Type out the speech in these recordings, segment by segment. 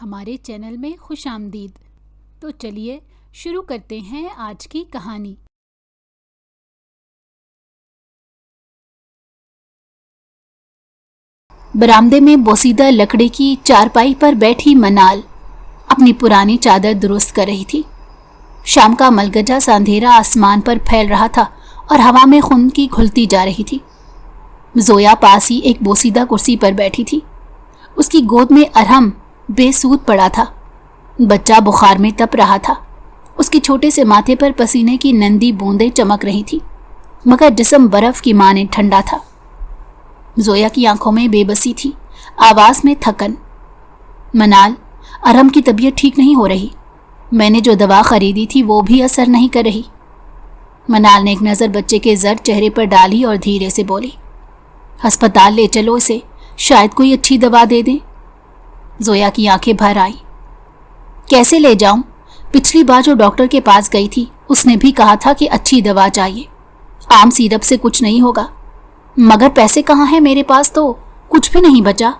ہمارے چینل میں خوش آمدید۔ تو چلیے شروع کرتے ہیں آج کی کہانی۔ برآمدے میں بوسیدہ لکڑی کی چارپائی پر بیٹھی منال اپنی پرانی چادر درست کر رہی تھی۔ شام کا ملگجا سا اندھیرا آسمان پر پھیل رہا تھا اور ہوا میں خنکی کھلتی جا رہی تھی۔ زویا پاس ہی ایک بوسیدہ کرسی پر بیٹھی تھی۔ اس کی گود میں ارحم بے سود پڑا تھا۔ بچہ بخار میں تپ رہا تھا۔ اس کے چھوٹے سے ماتھے پر پسینے کی نندی بوندیں چمک رہی تھی، مگر جسم برف کی مانے ٹھنڈا تھا۔ زویا کی آنکھوں میں بے بسی تھی، آواز میں تھکن۔ منال، ارحم کی طبیعت ٹھیک نہیں ہو رہی۔ میں نے جو دوا خریدی تھی وہ بھی اثر نہیں کر رہی۔ منال نے ایک نظر بچے کے زرد چہرے پر ڈالی اور دھیرے سے بولی، ہسپتال لے چلو اسے، شاید کوئی اچھی دوا دے دیں۔ زویا کی آنکھیں بھر آئیں۔ کیسے لے جاؤں؟ پچھلی بار جو ڈاکٹر کے پاس گئی تھی اس نے بھی کہا تھا کہ اچھی دوا چاہیے، عام سیرپ سے کچھ نہیں ہوگا، مگر پیسے کہاں ہیں؟ میرے پاس تو کچھ بھی نہیں بچا۔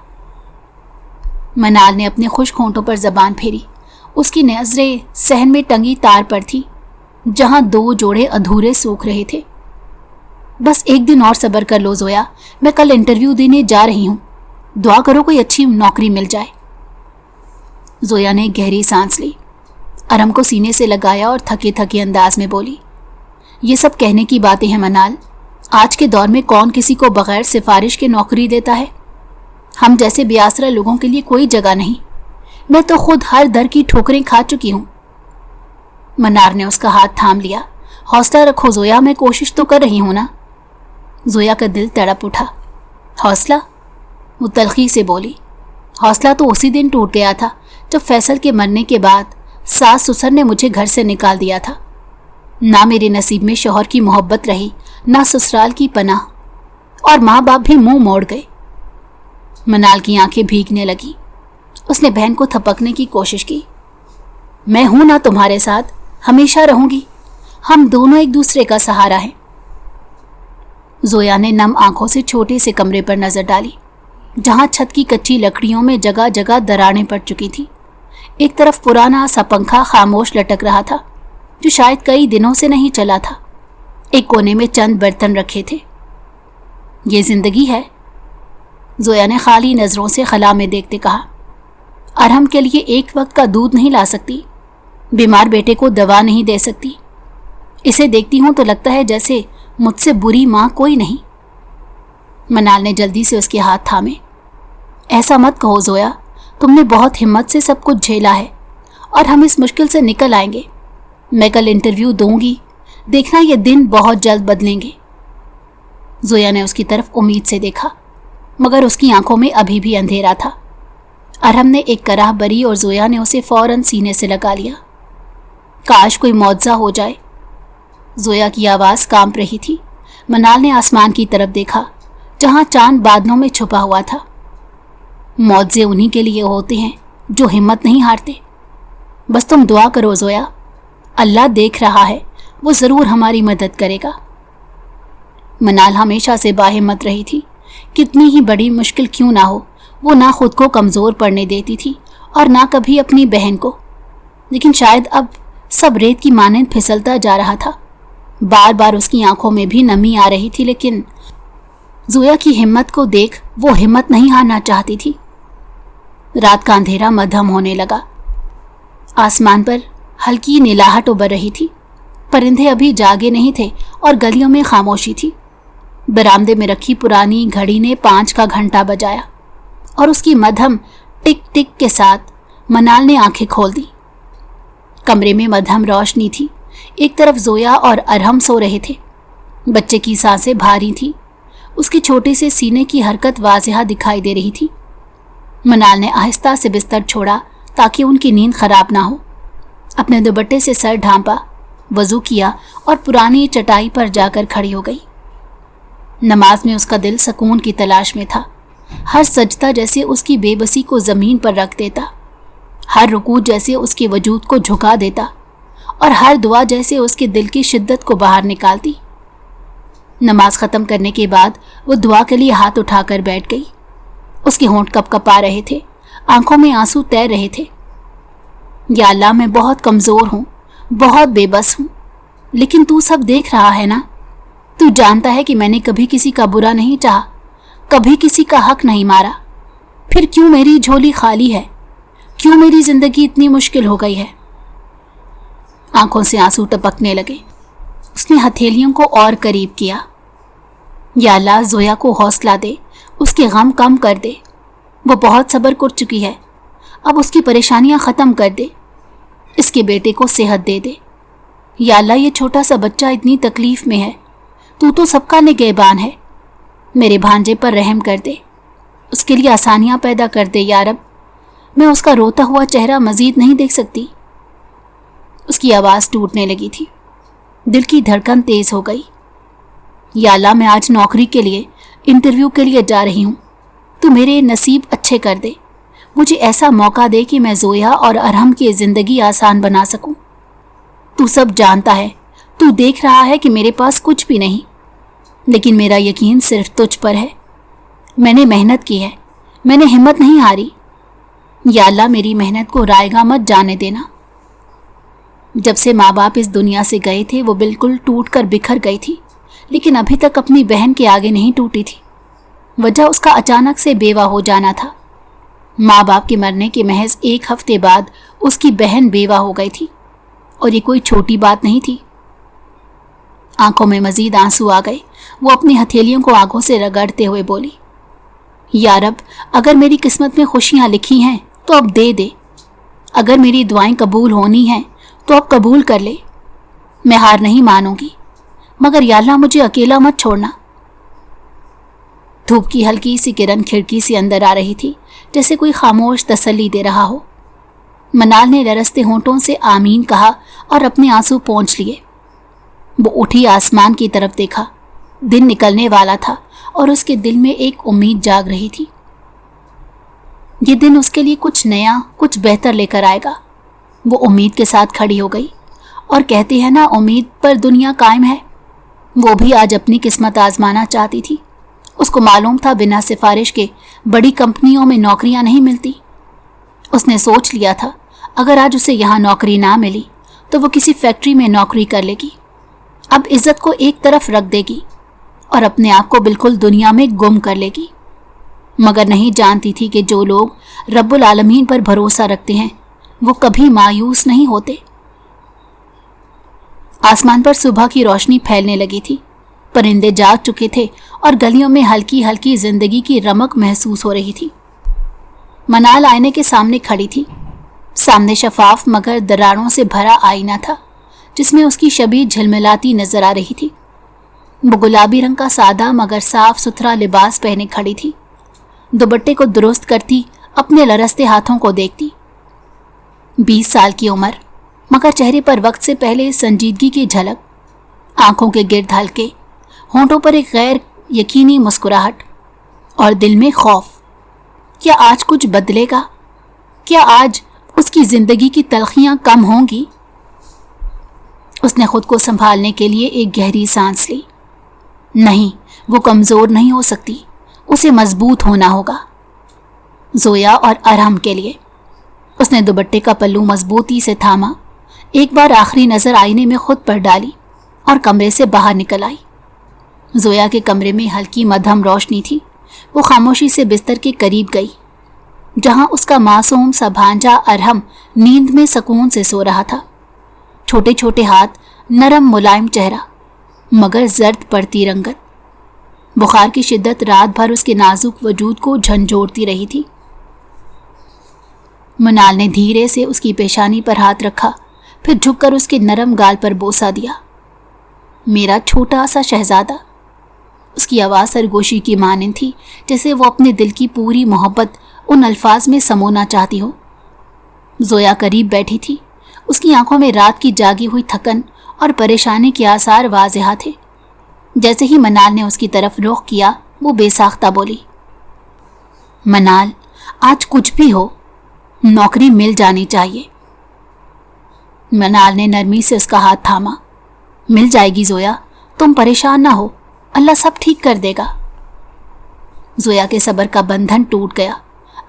منال نے اپنے خشک ہونٹوں پر زبان پھیری۔ اس کی نظریں صحن میں ٹنگی تار پر تھی جہاں 2 جوڑے ادھورے سوکھ رہے تھے۔ بس ایک دن اور صبر کر لو زویا، میں کل انٹرویو دینے جا رہی ہوں، دعا کرو کوئی اچھی نوکری مل جائے۔ زویا نے گہری سانس لی، ارحم کو سینے سے لگایا اور تھکے تھکے انداز میں بولی، یہ سب کہنے کی باتیں ہیں منال، آج کے دور میں کون کسی کو بغیر سفارش کے نوکری دیتا ہے؟ ہم جیسے بے آسرا لوگوں کے لیے کوئی جگہ نہیں، میں تو خود ہر در کی ٹھوکریں کھا چکی ہوں۔ منار نے اس کا ہاتھ تھام لیا۔ حوصلہ رکھو زویا، میں کوشش تو کر رہی ہوں نا۔ زویا کا دل تڑپ اٹھا۔ حوصلہ؟ وہ تلخی سے بولی، حوصلہ تو اسی دن ٹوٹ گیا تھا جب فیصل کے مرنے کے بعد ساس سسر نے مجھے گھر سے نکال دیا تھا۔ نہ میرے نصیب میں شوہر کی محبت رہی، نہ سسرال کی پناہ، اور ماں باپ بھی منہ موڑ گئے۔ منال کی آنکھیں بھیگنے لگی۔ اس نے بہن کو تھپکنے کی کوشش کی۔ میں ہوں نا تمہارے ساتھ، ہمیشہ رہوں گی، ہم دونوں ایک دوسرے کا سہارا ہیں۔ زویا نے نم آنکھوں سے چھوٹے سے کمرے پر نظر ڈالی جہاں چھت کی کچی لکڑیوں میں جگہ جگہ دراڑیں پڑ چکی تھی۔ ایک طرف پرانا سا پنکھا خاموش لٹک رہا تھا جو شاید کئی دنوں سے نہیں چلا تھا۔ ایک کونے میں چند برتن رکھے تھے۔ یہ زندگی ہے؟ زویا نے خالی نظروں سے خلا میں دیکھتے کہا۔ ارحم کے لیے ایک وقت کا دودھ نہیں لا سکتی، بیمار بیٹے کو دوا نہیں دے سکتی۔ اسے دیکھتی ہوں تو لگتا ہے جیسے مجھ سے بری ماں کوئی نہیں۔ منال نے جلدی سے اس کے ہاتھ تھامے۔ ایسا مت کہو زویا، تم نے بہت ہمت سے سب کچھ جھیلا ہے اور ہم اس مشکل سے نکل آئیں گے۔ میں کل انٹرویو دوں گی، دیکھنا یہ دن بہت جلد بدلیں گے۔ زویا نے اس کی طرف امید سے دیکھا، مگر اس کی آنکھوں میں ابھی بھی اندھیرا تھا۔ ارحم نے ایک کراہ بری اور زویا نے اسے فوراً سینے سے لگا لیا۔ کاش کوئی معجزہ ہو جائے۔ زویا کی آواز کانپ رہی تھی۔ منال نے آسمان کی طرف دیکھا جہاں چاند بادلوں میں چھپا ہوا تھا۔ معجزے انہی کے لیے ہوتے ہیں جو ہمت نہیں ہارتے۔ بس تم دعا کرو زویا، اللہ دیکھ رہا ہے، وہ ضرور ہماری مدد کرے گا۔ منال ہمیشہ سے باہمت رہی تھی، کتنی ہی بڑی مشکل کیوں نہ ہو وہ نہ خود کو کمزور پڑنے دیتی تھی اور نہ کبھی اپنی بہن کو۔ لیکن شاید اب سب ریت کی مانند پھسلتا جا رہا تھا۔ بار بار اس کی آنکھوں میں بھی نمی آ رہی تھی، لیکن زویا کی ہمت کو دیکھ وہ ہمت نہیں ہارنا چاہتی تھی۔ رات کا اندھیرا مدھم ہونے لگا۔ آسمان پر ہلکی نیلاہٹ ابھر رہی تھی۔ پرندے ابھی جاگے نہیں تھے اور گلیوں میں خاموشی تھی۔ برآمدے میں رکھی پرانی گھڑی نے 5 کا گھنٹا بجایا اور اس کی مدھم ٹک ٹک کے ساتھ منال نے آنکھیں کھول دی۔ کمرے میں مدھم روشنی تھی۔ ایک طرف زویا اور ارحم سو رہے تھے۔ بچے کی سانسیں بھاری تھیں، اس کے چھوٹے سے سینے کی حرکت واضح دکھائی دے رہی تھی۔ منال نے آہستہ سے بستر چھوڑا تاکہ ان کی نیند خراب نہ ہو۔ اپنے دوپٹے سے سر ڈھانپا، وضو کیا اور پرانی چٹائی پر جا کر کھڑی ہو گئی۔ نماز میں اس کا دل سکون کی تلاش میں تھا۔ ہر سجدہ جیسے اس کی بے بسی کو زمین پر رکھ دیتا، ہر رکوع جیسے اس کے وجود کو جھکا دیتا، اور ہر دعا جیسے اس کے دل کی شدت کو باہر نکالتی۔ نماز ختم کرنے کے بعد وہ دعا کے لیے ہاتھ اٹھا کر بیٹھ گئی۔ اس کے ہونٹ کپ کپا رہے تھے، आंखों में आंसू तैर रहे थे। या अल्लाह, मैं बहुत कमजोर हूं, बहुत बेबस हूं, लेकिन तू सब देख रहा है ना। तू जानता है कि मैंने कभी किसी का बुरा नहीं चाहा, कभी किसी का हक नहीं मारा। फिर क्यों मेरी झोली खाली है? क्यों मेरी जिंदगी इतनी मुश्किल हो गई है? आंखों से आंसू टपकने लगे। उसने हथेलियों को और करीब किया। या अल्लाह, जोया को हौसला दे, उसके गम कम कर दे। वो बहुत सब्र कर चुकी है, अब उसकी परेशानियां ख़त्म कर दे। इसके बेटे को सेहत दे दे। या अल्लाह, ये छोटा सा बच्चा इतनी तकलीफ में है, तू तो सबका निगहबान है। मेरे भांजे पर रहम कर दे, उसके लिए आसानियां पैदा कर दे या रब। मैं उसका रोता हुआ चेहरा मजीद नहीं देख सकती। उसकी आवाज़ टूटने लगी थी, दिल की धड़कन तेज हो गई। या अल्लाह, मैं आज नौकरी के लिए, इंटरव्यू के लिए जा रही हूँ। तू मेरे नसीब अच्छे कर दे, मुझे ऐसा मौका दे कि मैं जोया और अरहम की ज़िंदगी आसान बना सकूं। तू सब जानता है, तू देख रहा है कि मेरे पास कुछ भी नहीं, लेकिन मेरा यकीन सिर्फ तुझ पर है। मैंने मेहनत की है, मैंने हिम्मत नहीं हारी। या अल्लाह, मेरी मेहनत को रायगा मत जाने देना। जब से माँ बाप इस दुनिया से गए थे वो बिल्कुल टूट कर बिखर गई थी, लेकिन अभी तक अपनी बहन के आगे नहीं टूटी थी। वजह उसका अचानक से बेवा हो जाना था। माँ बाप के मरने के महज 1 हफ्ते बाद उसकी बहन बेवा हो गई थी, और ये कोई छोटी बात नहीं थी। आंखों में मजीद आंसू आ गए। वो अपनी हथेलियों को आंखों से रगड़ते हुए बोली, या रब, अगर मेरी किस्मत में खुशियां लिखी हैं तो अब दे दे। अगर मेरी दुआएं कबूल होनी हैं तो अब कबूल कर ले। मैं हार नहीं मानूंगी, मगर या अल्लाह, मुझे अकेला मत छोड़ना। धूप की हल्की सी किरण खिड़की से अंदर आ रही थी, जैसे कोई खामोश तसल्ली दे रहा हो। मनाल ने लरसते होंठों से आमीन कहा और अपने आंसू पोंछ लिए। वो उठी, आसमान की तरफ देखा। दिन निकलने वाला था और उसके दिल में एक उम्मीद जाग रही थी। ये दिन उसके लिए कुछ नया, कुछ बेहतर लेकर आएगा। वो उम्मीद के साथ खड़ी हो गई, और कहते हैं ना, उम्मीद पर दुनिया कायम है। वो भी आज अपनी किस्मत आजमाना चाहती थी। उसको मालूम था बिना सिफारिश के बड़ी कंपनियों में नौकरियां नहीं मिलती। उसने सोच लिया था अगर आज उसे यहाँ नौकरी ना मिली तो वो किसी फैक्ट्री में नौकरी कर लेगी। अब इज्जत को एक तरफ रख देगी और अपने आप को बिल्कुल दुनिया में गुम कर लेगी। मगर नहीं जानती थी कि जो लोग रब्बुल आलमीन पर भरोसा रखते हैं वो कभी मायूस नहीं होते। आसमान पर सुबह की रोशनी फैलने लगी थी। परिंदे जाग चुके थे और गलियों में हल्की हल्की जिंदगी की रमक महसूस हो रही थी। मनाल आईने के सामने खड़ी थी। सामने शफाफ मगर दरारों से भरा आईना था, जिसमें उसकी शबीह झिलमिलाती नजर आ रही थी। वो गुलाबी रंग का सादा मगर साफ सुथरा लिबास पहने खड़ी थी। दुपट्टे को दुरुस्त करती अपने लरसते हाथों को देखती। 20 साल की उम्र, मगर चेहरे पर वक्त से पहले संजीदगी की झलक, आंखों के गिर्द हल्के, होंठों पर एक गैर यकीनी मुस्कुराहट और दिल में खौफ। क्या आज कुछ बदलेगा? क्या आज उसकी जिंदगी की तलखियां कम होंगी? उसने खुद को संभालने के लिए एक गहरी सांस ली। नहीं, वो कमजोर नहीं हो सकती, उसे मजबूत होना होगा, जोया और अरहम के लिए। उसने दुपट्टे का पल्लू मजबूती से थामा, एक बार आखिरी नजर आईने में खुद पर डाली और कमरे से बाहर निकल आई। जोया के कमरे में हल्की मध्यम रोशनी थी। वो खामोशी से बिस्तर के करीब गई, जहां उसका मासूम सा भांजा अरहम नींद में सुकून से सो रहा था। छोटे छोटे हाथ, नरम मुलायम चेहरा, मगर जर्द पड़ती रंगत। बुखार की शिद्दत रात भर उसके नाजुक वजूद को झंझोड़ती रही थी। मनाल ने धीरे से उसकी पेशानी पर हाथ रखा, फिर झुककर उसके नरम गाल पर बोसा दिया। मेरा छोटा सा शहजादा। उसकी आवाज़ सरगोशी की मानिंद थी, जैसे वो अपने दिल की पूरी मोहब्बत उन अल्फाज में समोना चाहती हो। जोया करीब बैठी थी। उसकी आंखों में रात की जागी हुई थकन और परेशानी के आसार वाज़ेह थे। जैसे ही मनाल ने उसकी तरफ रुख किया, वो बेसाख्ता बोली, मनाल, आज कुछ भी हो, नौकरी मिल जानी चाहिए। मनाल ने नरमी से उसका हाथ थामा। मिल जाएगी जोया, तुम परेशान ना हो, अल्लाह सब ठीक कर देगा। जोया के सब्र का बंधन टूट गया।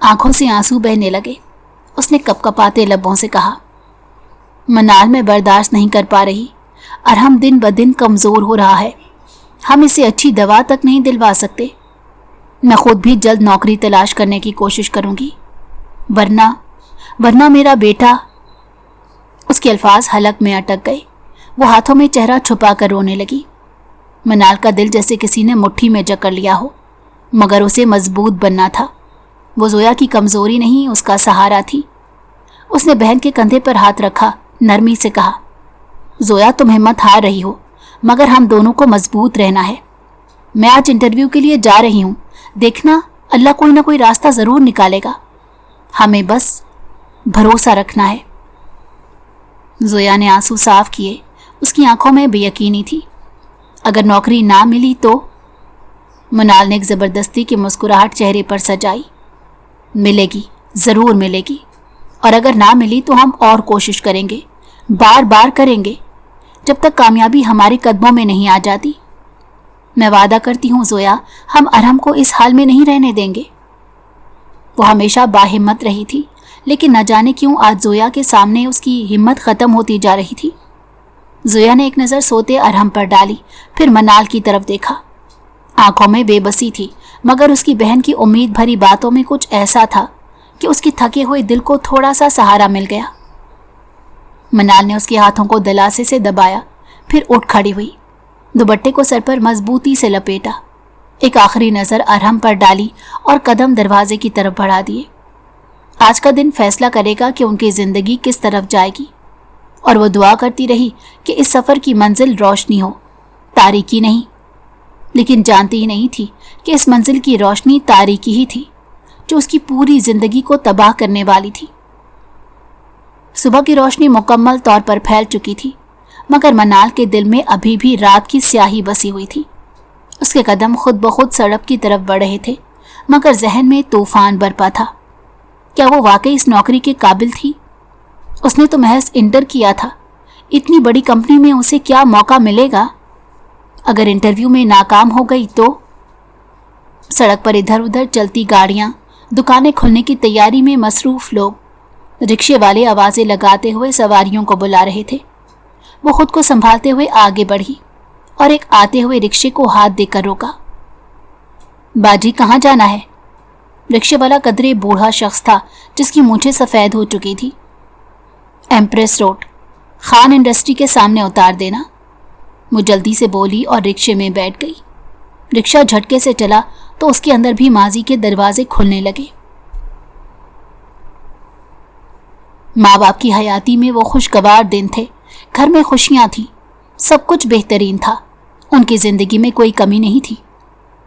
आंखों से आंसू बहने लगे। उसने कपकपाते लबों से कहा, मनाल, मैं बर्दाश्त नहीं कर पा रही। अरहम दिन ब दिन कमज़ोर हो रहा है। हम इसे अच्छी दवा तक नहीं दिलवा सकते। मैं खुद भी जल्द नौकरी तलाश करने की कोशिश करूंगी, वरना मेरा बेटा। उसके अल्फाज हलक में अटक गए। वो हाथों में चेहरा छुपा कर रोने लगी। मनाल का दिल जैसे किसी ने मुट्ठी में जकड़ लिया हो, मगर उसे मजबूत बनना था। वो जोया की कमजोरी नहीं, उसका सहारा थी। उसने बहन के कंधे पर हाथ रखा, नरमी से कहा, जोया, तुम हिम्मत हार रही हो, मगर हम दोनों को मजबूत रहना है। मैं आज इंटरव्यू के लिए जा रही हूँ। देखना, अल्लाह कोई ना कोई रास्ता ज़रूर निकालेगा। हमें बस भरोसा रखना है। जोया ने आंसू साफ किए। उसकी आंखों में बेयकीनी थी। अगर नौकरी ना मिली तो? मनाल ने एक ज़बरदस्ती की मुस्कुराहट चेहरे पर सजाई। मिलेगी, ज़रूर मिलेगी। और अगर ना मिली तो हम और कोशिश करेंगे, बार बार करेंगे, जब तक कामयाबी हमारे कदमों में नहीं आ जाती। मैं वादा करती हूँ जोया, हम अरहम को इस हाल में नहीं रहने देंगे। वो हमेशा बाहिम्मत रही थी, लेकिन न जाने क्यों आज जोया के सामने उसकी हिम्मत ख़त्म होती जा रही थी। जोया ने एक नज़र सोते अरहम पर डाली, फिर मनाल की तरफ देखा। आंखों में बेबसी थी, मगर उसकी बहन की उम्मीद भरी बातों में कुछ ऐसा था कि उसके थके हुए दिल को थोड़ा सा सहारा मिल गया। मनाल ने उसके हाथों को दलासे से दबाया, फिर उठ खड़ी हुई, दुपट्टे को सर पर मजबूती से लपेटा, एक आखिरी नज़र अरहम पर डाली और कदम दरवाजे की तरफ बढ़ा दिए। आज का दिन फैसला करेगा कि उनकी ज़िंदगी किस तरफ जाएगी, और वो दुआ करती रही कि इस सफ़र की मंजिल रोशनी हो, तारीकी नहीं। लेकिन जानती ही नहीं थी कि इस मंजिल की रोशनी तारीकी ही थी, जो उसकी पूरी ज़िंदगी को तबाह करने वाली थी। सुबह की रोशनी मुकम्मल तौर पर फैल चुकी थी, मगर मनाल के दिल में अभी भी रात की स्याही बसी हुई थी। उसके कदम खुद ब खुद सड़क की तरफ बढ़ रहे थे, मगर जहन में तूफान बरपा था। क्या वो वाकई इस नौकरी के काबिल थी? उसने तो महज इंटर किया था। इतनी बड़ी कंपनी में उसे क्या मौका मिलेगा? अगर इंटरव्यू में नाकाम हो गई तो? सड़क पर इधर उधर चलती गाड़ियां, दुकानें खुलने की तैयारी में मसरूफ लोग, रिक्शे वाले आवाज़ें लगाते हुए सवारियों को बुला रहे थे। वो खुद को संभालते हुए आगे बढ़ी और एक आते हुए रिक्शे को हाथ देकर रोका। बाजी, कहाँ जाना है? रिक्शे वाला कदरे बूढ़ा शख्स था, जिसकी मूंछें सफ़ेद हो चुकी थी। एम्प्रेस रोड, खान इंडस्ट्री के सामने उतार देना। वो जल्दी से बोली और रिक्शे में बैठ गई। रिक्शा झटके से चला तो उसके अंदर भी माजी के दरवाजे खुलने लगे। माँ बाप की हयाती में वो खुशगवार दिन थे। घर में खुशियाँ थीं, सब कुछ बेहतरीन था। उनकी ज़िंदगी में कोई कमी नहीं थी।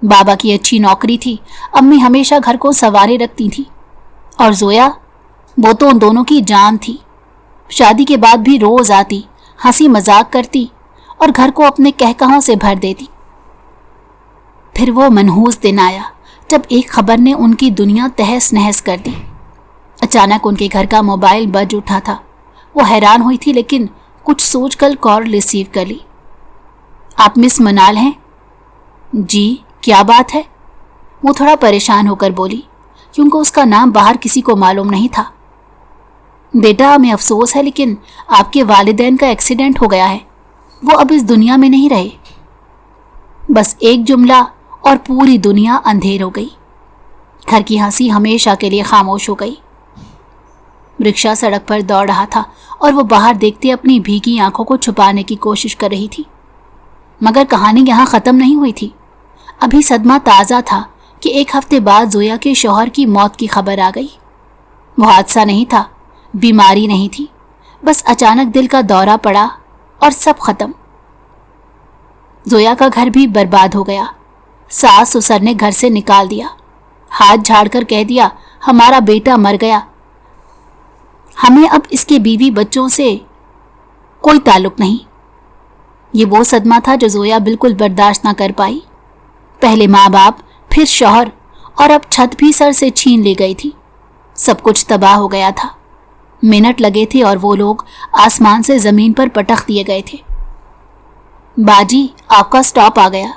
बाबा की अच्छी नौकरी थी, अम्मी हमेशा घर को संवारे रखती थी, और जोया, वो तो उन दोनों की जान थी। शादी के बाद भी रोज़ आती, हंसी मजाक करती और घर को अपने कहकहों से भर देती। फिर वो मनहूस दिन आया जब एक खबर ने उनकी दुनिया तहस नहस कर दी। अचानक उनके घर का मोबाइल बज उठा था। वो हैरान हुई थी, लेकिन कुछ सोचकर कॉल रिसीव कर ली। आप मिस मनाल हैं? जी, क्या बात है? वो थोड़ा परेशान होकर बोली, क्योंकि उसका नाम बाहर किसी को मालूम नहीं था। बेटा, हमें अफसोस है, लेकिन आपके वालिदैन का एक्सीडेंट हो गया है। वो अब इस दुनिया में नहीं रहे। बस एक जुमला और पूरी दुनिया अंधेर हो गई। घर की हंसी हमेशा के लिए खामोश हो गई। रिक्शा सड़क पर दौड़ रहा था और वो बाहर देखते अपनी भीगी आंखों को छुपाने की कोशिश कर रही थी। मगर कहानी यहाँ ख़त्म नहीं हुई थी। अभी सदमा ताज़ा था कि एक हफ्ते बाद जोया के शौहर की मौत की खबर आ गई। वो हादसा नहीं था, बीमारी नहीं थी, बस अचानक दिल का दौरा पड़ा और सब खत्म। जोया का घर भी बर्बाद हो गया। सास ससुर ने घर से निकाल दिया, हाथ झाड़कर कह दिया, हमारा बेटा मर गया, हमें अब इसके बीवी बच्चों से कोई ताल्लुक नहीं। ये वो सदमा था जो जोया बिल्कुल बर्दाश्त ना कर पाई। पहले माँ बाप, फिर शौहर, और अब छत भी सर से छीन ली गई थी। सब कुछ तबाह हो गया था। मिनट लगे थे और वो लोग आसमान से ज़मीन पर पटक दिए गए थे। बाजी, आपका स्टॉप आ गया।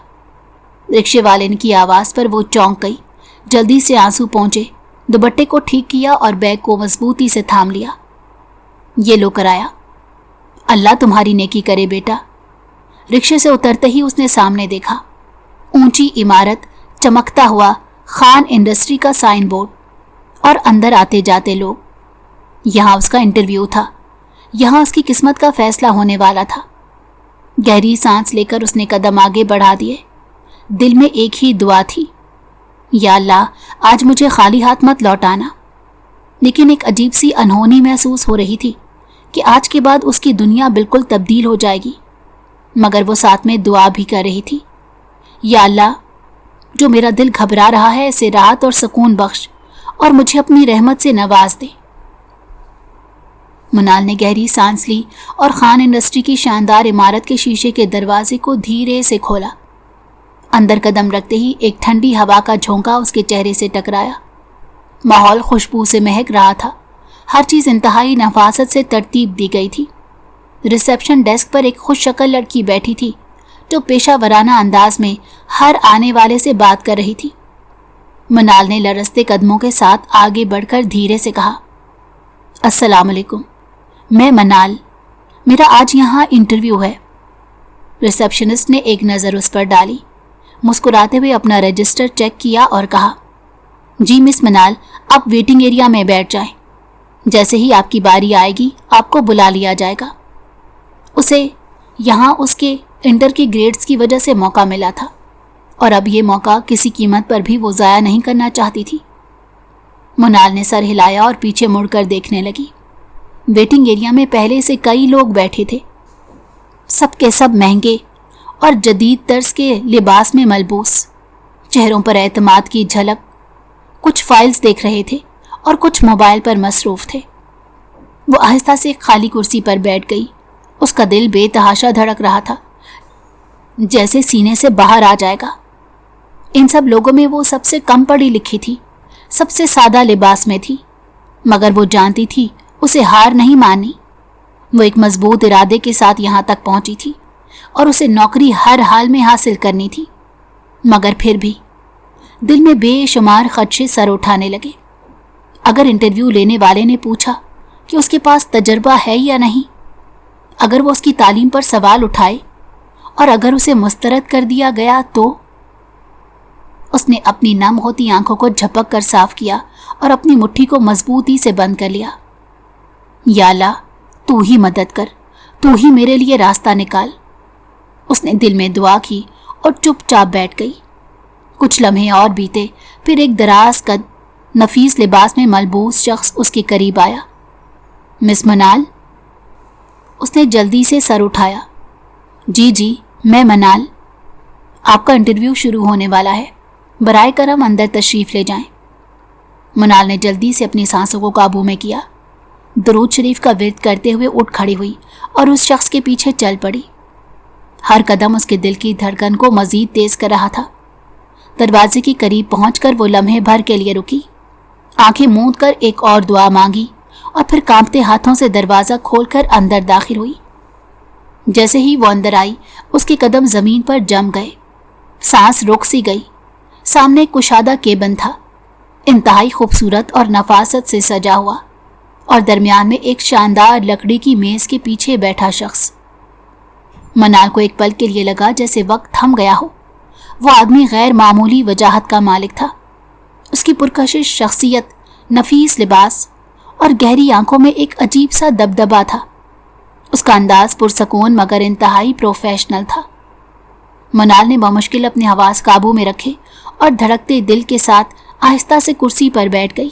रिक्शे वाले की आवाज़ पर वो चौंक गई। जल्दी से आंसू पहुँचे, दुपट्टे को ठीक किया और बैग को मजबूती से थाम लिया। ये लो कराया। अल्लाह तुम्हारी नेकी करे बेटा। रिक्शे से उतरते ही उसने सामने देखा। ऊंची इमारत, चमकता हुआ खान इंडस्ट्री का साइन बोर्ड और अंदर आते जाते लोग। यहाँ उसका इंटरव्यू था। यहाँ उसकी किस्मत का फैसला होने वाला था। गहरी सांस लेकर उसने कदम आगे बढ़ा दिए। दिल में एक ही दुआ थी, या अल्लाह आज मुझे खाली हाथ मत लौटाना। लेकिन एक अजीब सी अनहोनी महसूस हो रही थी कि आज के बाद उसकी दुनिया बिल्कुल तब्दील हो जाएगी। मगर वो साथ में दुआ भी कर रही थी, या अल्लाह जो मेरा दिल घबरा रहा है इसे राहत और सुकून बख्श और मुझे अपनी रहमत से नवाज दे। मुनाल ने गहरी सांस ली और खान इंडस्ट्री की शानदार इमारत के शीशे के दरवाजे को धीरे से खोला। अंदर कदम रखते ही एक ठंडी हवा का झोंका उसके चेहरे से टकराया। माहौल खुशबू से महक रहा था। हर चीज़ इंतहाई नफासत से तरतीब दी गई थी। रिसेप्शन डेस्क पर एक खुशशक्ल लड़की बैठी थी जो पेशावराना अंदाज में हर आने वाले से बात कर रही थी। मुनाल ने लरजते कदमों के साथ आगे बढ़कर धीरे से कहा, अस्सलाम वालेकुम, मैं मनाल, मेरा आज यहाँ इंटरव्यू है। रिसेप्शनिस्ट ने एक नज़र उस पर डाली, मुस्कुराते हुए अपना रजिस्टर चेक किया और कहा, जी मिस मनाल, आप वेटिंग एरिया में बैठ जाएं। जैसे ही आपकी बारी आएगी आपको बुला लिया जाएगा। उसे यहाँ उसके इंटर के ग्रेड्स की वजह से मौका मिला था और अब ये मौका किसी कीमत पर भी वो ज़ाया नहीं करना चाहती थी। मुनाल ने सर हिलाया और पीछे मुड़कर देखने लगी। वेटिंग एरिया में पहले से कई लोग बैठे थे, सब के सब महंगे और जदीद तर्ज के लिबास में मलबूस, चेहरों पर एतमाद की झलक। कुछ फाइल्स देख रहे थे और कुछ मोबाइल पर मसरूफ थे। वो आहिस्ता से खाली कुर्सी पर बैठ गई। उसका दिल बेतहाशा धड़क रहा था, जैसे सीने से बाहर आ जाएगा। इन सब लोगों में वो सबसे कम पढ़ी लिखी थी, सबसे सादा लिबास में थी, मगर वो जानती थी उसे हार नहीं माननी। वो एक मजबूत इरादे के साथ यहाँ तक पहुंची थी और उसे नौकरी हर हाल में हासिल करनी थी। मगर फिर भी दिल में बेशुमार खदशे सर उठाने लगे। अगर इंटरव्यू लेने वाले ने पूछा कि उसके पास तजर्बा है या नहीं, अगर वो उसकी तालीम पर सवाल उठाए और अगर उसे मुस्तरद कर दिया गया तो उसने अपनी नम होती आंखों को झपक कर साफ किया और अपनी मुट्ठी को मजबूती से बंद कर लिया। या अल्लाह, तू ही मदद कर, तू ही मेरे लिए रास्ता निकाल। उसने दिल में दुआ की और चुपचाप बैठ गई। कुछ लम्हे और बीते, फिर एक दराज कद नफीस लिबास में मलबूस शख्स उसके करीब आया। मिस मनाल? उसने जल्दी से सर उठाया। जी जी, मैं मनाल। आपका इंटरव्यू शुरू होने वाला है, बराए करम अंदर तशरीफ़ ले जाएं। मनाल ने जल्दी से अपनी सांसों को काबू में किया। दरूद शरीफ का विर्द करते हुए उठ खड़ी हुई और उस शख्स के पीछे चल पड़ी। हर कदम उसके दिल की धड़कन को मजीद तेज कर रहा था। दरवाजे के करीब पहुंचकर वो लम्हे भर के लिए रुकी, आंखें मूंद कर एक और दुआ मांगी और फिर कांपते हाथों से दरवाज़ा खोलकर अंदर दाखिल हुई। जैसे ही वो अंदर आई, उसके कदम ज़मीन पर जम गए। सांस रुक सी गई। सामने कुशादा केबिन था, इंतहाई खूबसूरत और नफासत से सजा हुआ, और दरमियान में एक शानदार लकड़ी की मेज़ के पीछे बैठा शख्स। मनाल को एक पल के लिए लगा जैसे वक्त थम गया हो। वो आदमी गैर मामूली वजाहत का मालिक था। उसकी पुरकशिश शख्सियत, नफीस लिबास और गहरी आंखों में एक अजीब सा दबदबा था। उसका अंदाज पुरसकून मगर इंतहाई प्रोफेशनल था। मनाल ने बमुश्किल अपने हवास काबू में रखे और धड़कते दिल के साथ आहिस्ता से कुर्सी पर बैठ गई।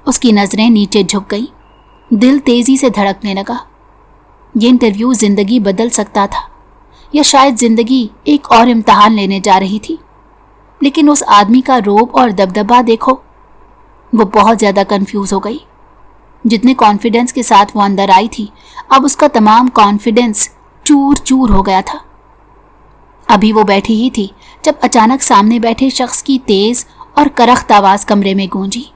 उसकी नज़रें नीचे झुक गई। दिल तेज़ी से धड़कने लगा। ये इंटरव्यू ज़िंदगी बदल सकता था, या शायद ज़िंदगी एक और इम्तहान लेने जा रही थी। लेकिन उस आदमी का रोब और दबदबा देखो। वो बहुत ज़्यादा कंफ्यूज हो गई। जितने कॉन्फिडेंस के साथ वो अंदर आई थी, अब उसका तमाम कॉन्फिडेंस चूर चूर हो गया था। अभी वो बैठी ही थी जब अचानक सामने बैठे शख्स की तेज़ और करख्त आवाज़ कमरे में गूंजी।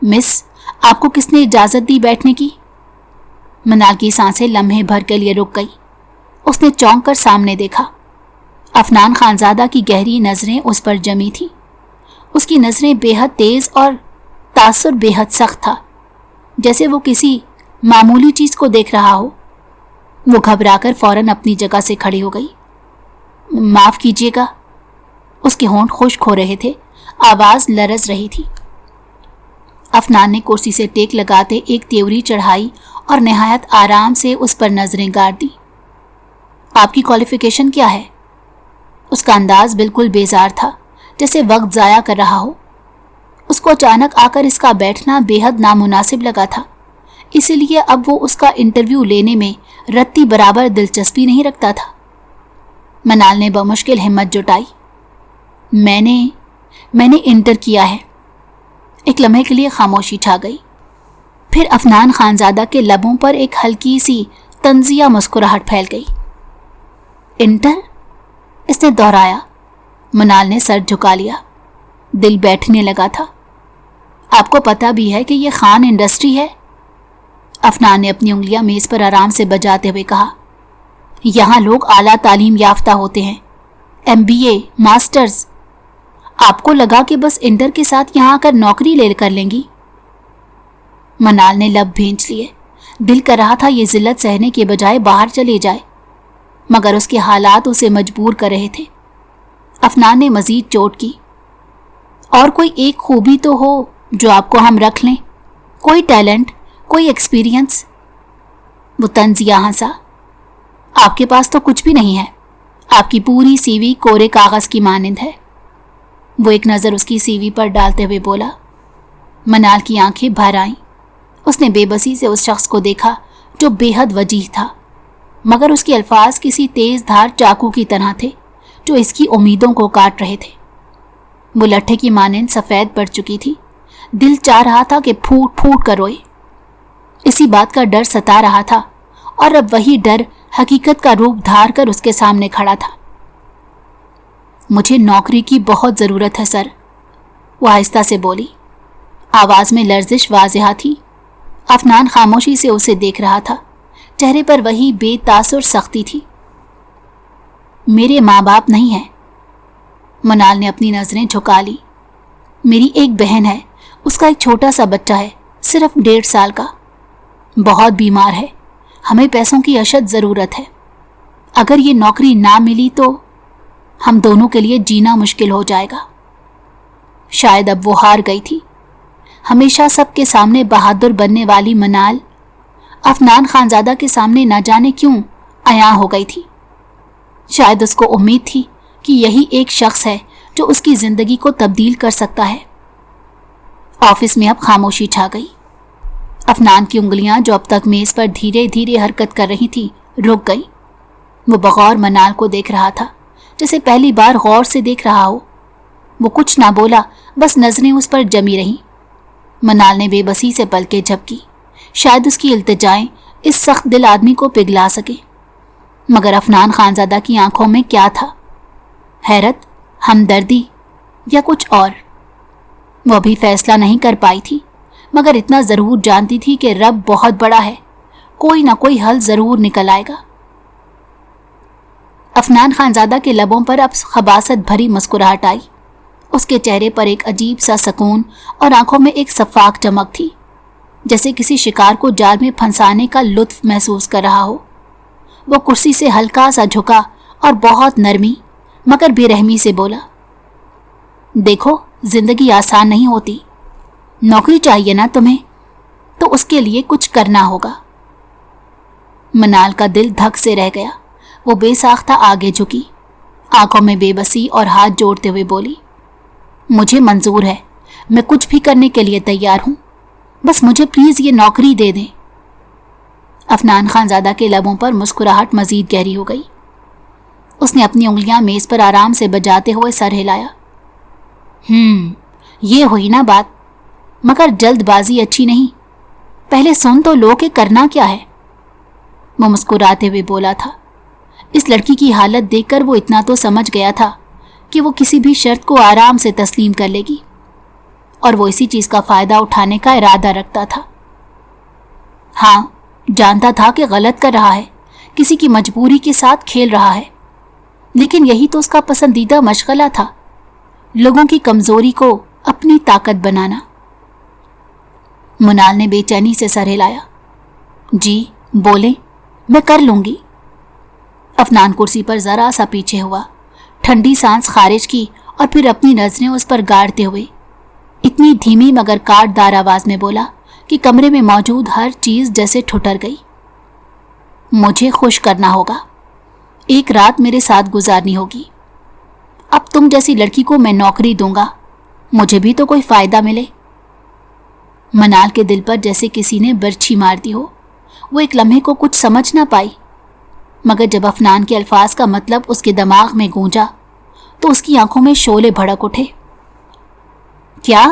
मिस, आपको किसने इजाज़त दी बैठने की? मनाल की सांसें लम्हे भर के लिए रुक गई। उसने चौंक कर सामने देखा। अफनान खानजादा की गहरी नज़रें उस पर जमी थीं। उसकी नज़रें बेहद तेज़ और तासुर बेहद सख्त था, जैसे वो किसी मामूली चीज को देख रहा हो। वो घबराकर फौरन अपनी जगह से खड़ी हो गई। माफ कीजिएगा। उसके होंठ खुश्क हो रहे थे, आवाज लरज रही थी। अफनान ने कुर्सी से टेक लगाते एक त्योरी चढ़ाई और निहायत आराम से उस पर नजरें गाड़ दी। आपकी क्वालिफिकेशन क्या है? उसका अंदाज बिल्कुल बेजार था, जैसे वक्त जाया कर रहा हो। उसको अचानक आकर इसका बैठना बेहद नामुनासिब लगा था, इसलिए अब वो उसका इंटरव्यू लेने में रत्ती बराबर दिलचस्पी नहीं रखता था। मनाल ने बमुश्किल हिम्मत जुटाई। मैंने इंटर किया है। एक लम्हे के लिए खामोशी छा गई। फिर अफनान खानजादा के लबों पर एक हल्की सी तंजिया मुस्कुराहट फैल गई। इंटर? इसने दोहराया। मनाल ने सर झुका लिया। दिल बैठने लगा था। आपको पता भी है कि यह खान इंडस्ट्री है? अफनान ने अपनी उंगलियां मेज पर आराम से बजाते हुए कहा। यहां लोग आला तालीम याफ्ता होते हैं, MBA, मास्टर्स। आपको लगा कि बस इंटर के साथ यहां आकर नौकरी ले कर लेंगी? मनाल ने लब भींच लिए। दिल कर रहा था ये जिल्लत सहने के बजाय बाहर चले जाए, मगर उसके हालात उसे मजबूर कर रहे थे। अफनान ने मजीद चोट की। और कोई एक खूबी तो हो जो आपको हम रख लें, कोई टैलेंट, कोई एक्सपीरियंस। वो तंजिया हंसा। आपके पास तो कुछ भी नहीं है। आपकी पूरी CV कोरे कागज की मानिंद है। वो एक नजर उसकी CV पर डालते हुए बोला। मनाल की आंखें भर आईं। उसने बेबसी से उस शख्स को देखा जो बेहद वजीह था, मगर उसके अल्फाज किसी तेज धार चाकू की तरह थे जो इसकी उम्मीदों को काट रहे थे। वो लट्ठे की मानिंद सफेद पड़ चुकी थी। दिल चाह रहा था कि फूट फूट कर रोए। इसी बात का डर सता रहा था, और अब वही डर हकीकत का रूप धार कर उसके सामने खड़ा था। मुझे नौकरी की बहुत जरूरत है सर, वो आहिस्ता से बोली। आवाज में लर्जिश वाज़ेह थी। अफनान खामोशी से उसे देख रहा था। चेहरे पर वही बेतासुर सख्ती थी। मेरे माँ बाप नहीं हैं। मनाल ने अपनी नजरें झुका ली। मेरी एक बहन है, उसका एक छोटा सा बच्चा है, सिर्फ 1.5 साल का। बहुत बीमार है। हमें पैसों की अशद ज़रूरत है। अगर ये नौकरी ना मिली तो हम दोनों के लिए जीना मुश्किल हो जाएगा। शायद अब वो हार गई थी। हमेशा सबके सामने बहादुर बनने वाली मनाल अफनान खानजादा के सामने न जाने क्यों अयां हो गई थी। शायद उसको उम्मीद थी कि यही एक शख्स है जो उसकी जिंदगी को तब्दील कर सकता है। ऑफिस में अब खामोशी छा गई। अफनान की उंगलियां जो अब तक मेज पर धीरे धीरे हरकत कर रही थी रुक गई। वो बगौर मनाल को देख रहा था, जैसे पहली बार गौर से देख रहा हो। वो कुछ ना बोला, बस नजरें उस पर जमी रहीं। मनाल ने बेबसी से पलकें झपकी। शायद उसकी इल्तिजाएं इस सख्त दिल आदमी को पिघला सके, मगर अफनान खानजादा की आंखों में क्या था? हैरत, हमदर्दी या कुछ और? वो अभी फैसला नहीं कर पाई थी, मगर इतना जरूर जानती थी कि रब बहुत बड़ा है, कोई ना कोई हल जरूर निकल आएगा। अफनान खानजादा के लबों पर अब खबासत भरी मुस्कुराहट आई। उसके चेहरे पर एक अजीब सा सुकून और आंखों में एक सफाक चमक थी, जैसे किसी शिकार को जाल में फंसाने का लुत्फ महसूस कर रहा हो। वो कुर्सी से हल्का सा झुका और बहुत नरमी मगर बेरहमी से बोला, देखो, जिंदगी आसान नहीं होती। नौकरी चाहिए ना तुम्हें, तो उसके लिए कुछ करना होगा। मनाल का दिल धक से रह गया। वो बेसाख्ता आगे झुकी, आंखों में बेबसी और हाथ जोड़ते हुए बोली, मुझे मंजूर है, मैं कुछ भी करने के लिए तैयार हूं, बस मुझे प्लीज ये नौकरी दे दें। अफनान खानजादा के लबों पर मुस्कुराहट मजीद गहरी हो गई। उसने अपनी उंगलियां मेज पर आराम से बजाते हुए सर हिलाया। ये हुई ना बात, मगर जल्दबाजी अच्छी नहीं। पहले सुन तो लो कि करना क्या है। वो मुस्कुराते हुए बोला था। इस लड़की की हालत देखकर वो इतना तो समझ गया था कि वो किसी भी शर्त को आराम से तस्लीम कर लेगी, और वो इसी चीज का फायदा उठाने का इरादा रखता था। हाँ, जानता था कि गलत कर रहा है, किसी की मजबूरी के साथ खेल रहा है, लेकिन यही तो उसका पसंदीदा मशगला था, लोगों की कमजोरी को अपनी ताकत बनाना। منال نے بے چینی سے سر ہلایا۔ جی بولیں، میں کر لوں گی۔ افنان کرسی پر ذرا سا پیچھے ہوا، ٹھنڈی سانس خارج کی اور پھر اپنی نظریں اس پر گاڑتے ہوئے اتنی دھیمی مگر کاٹ دار آواز میں بولا کہ کمرے میں موجود ہر چیز جیسے ٹھٹر گئی۔ مجھے خوش کرنا ہوگا، ایک رات میرے ساتھ گزارنی ہوگی۔ اب تم جیسی لڑکی کو میں نوکری دوں گا، مجھے بھی تو کوئی فائدہ ملے۔ منال کے دل پر جیسے کسی نے برچھی مار دی ہو۔ وہ ایک لمحے کو کچھ سمجھ نہ پائی، مگر جب افنان کے الفاظ کا مطلب اس کے دماغ میں گونجا تو اس کی آنکھوں میں شعلے بھڑک اٹھے۔ کیا؟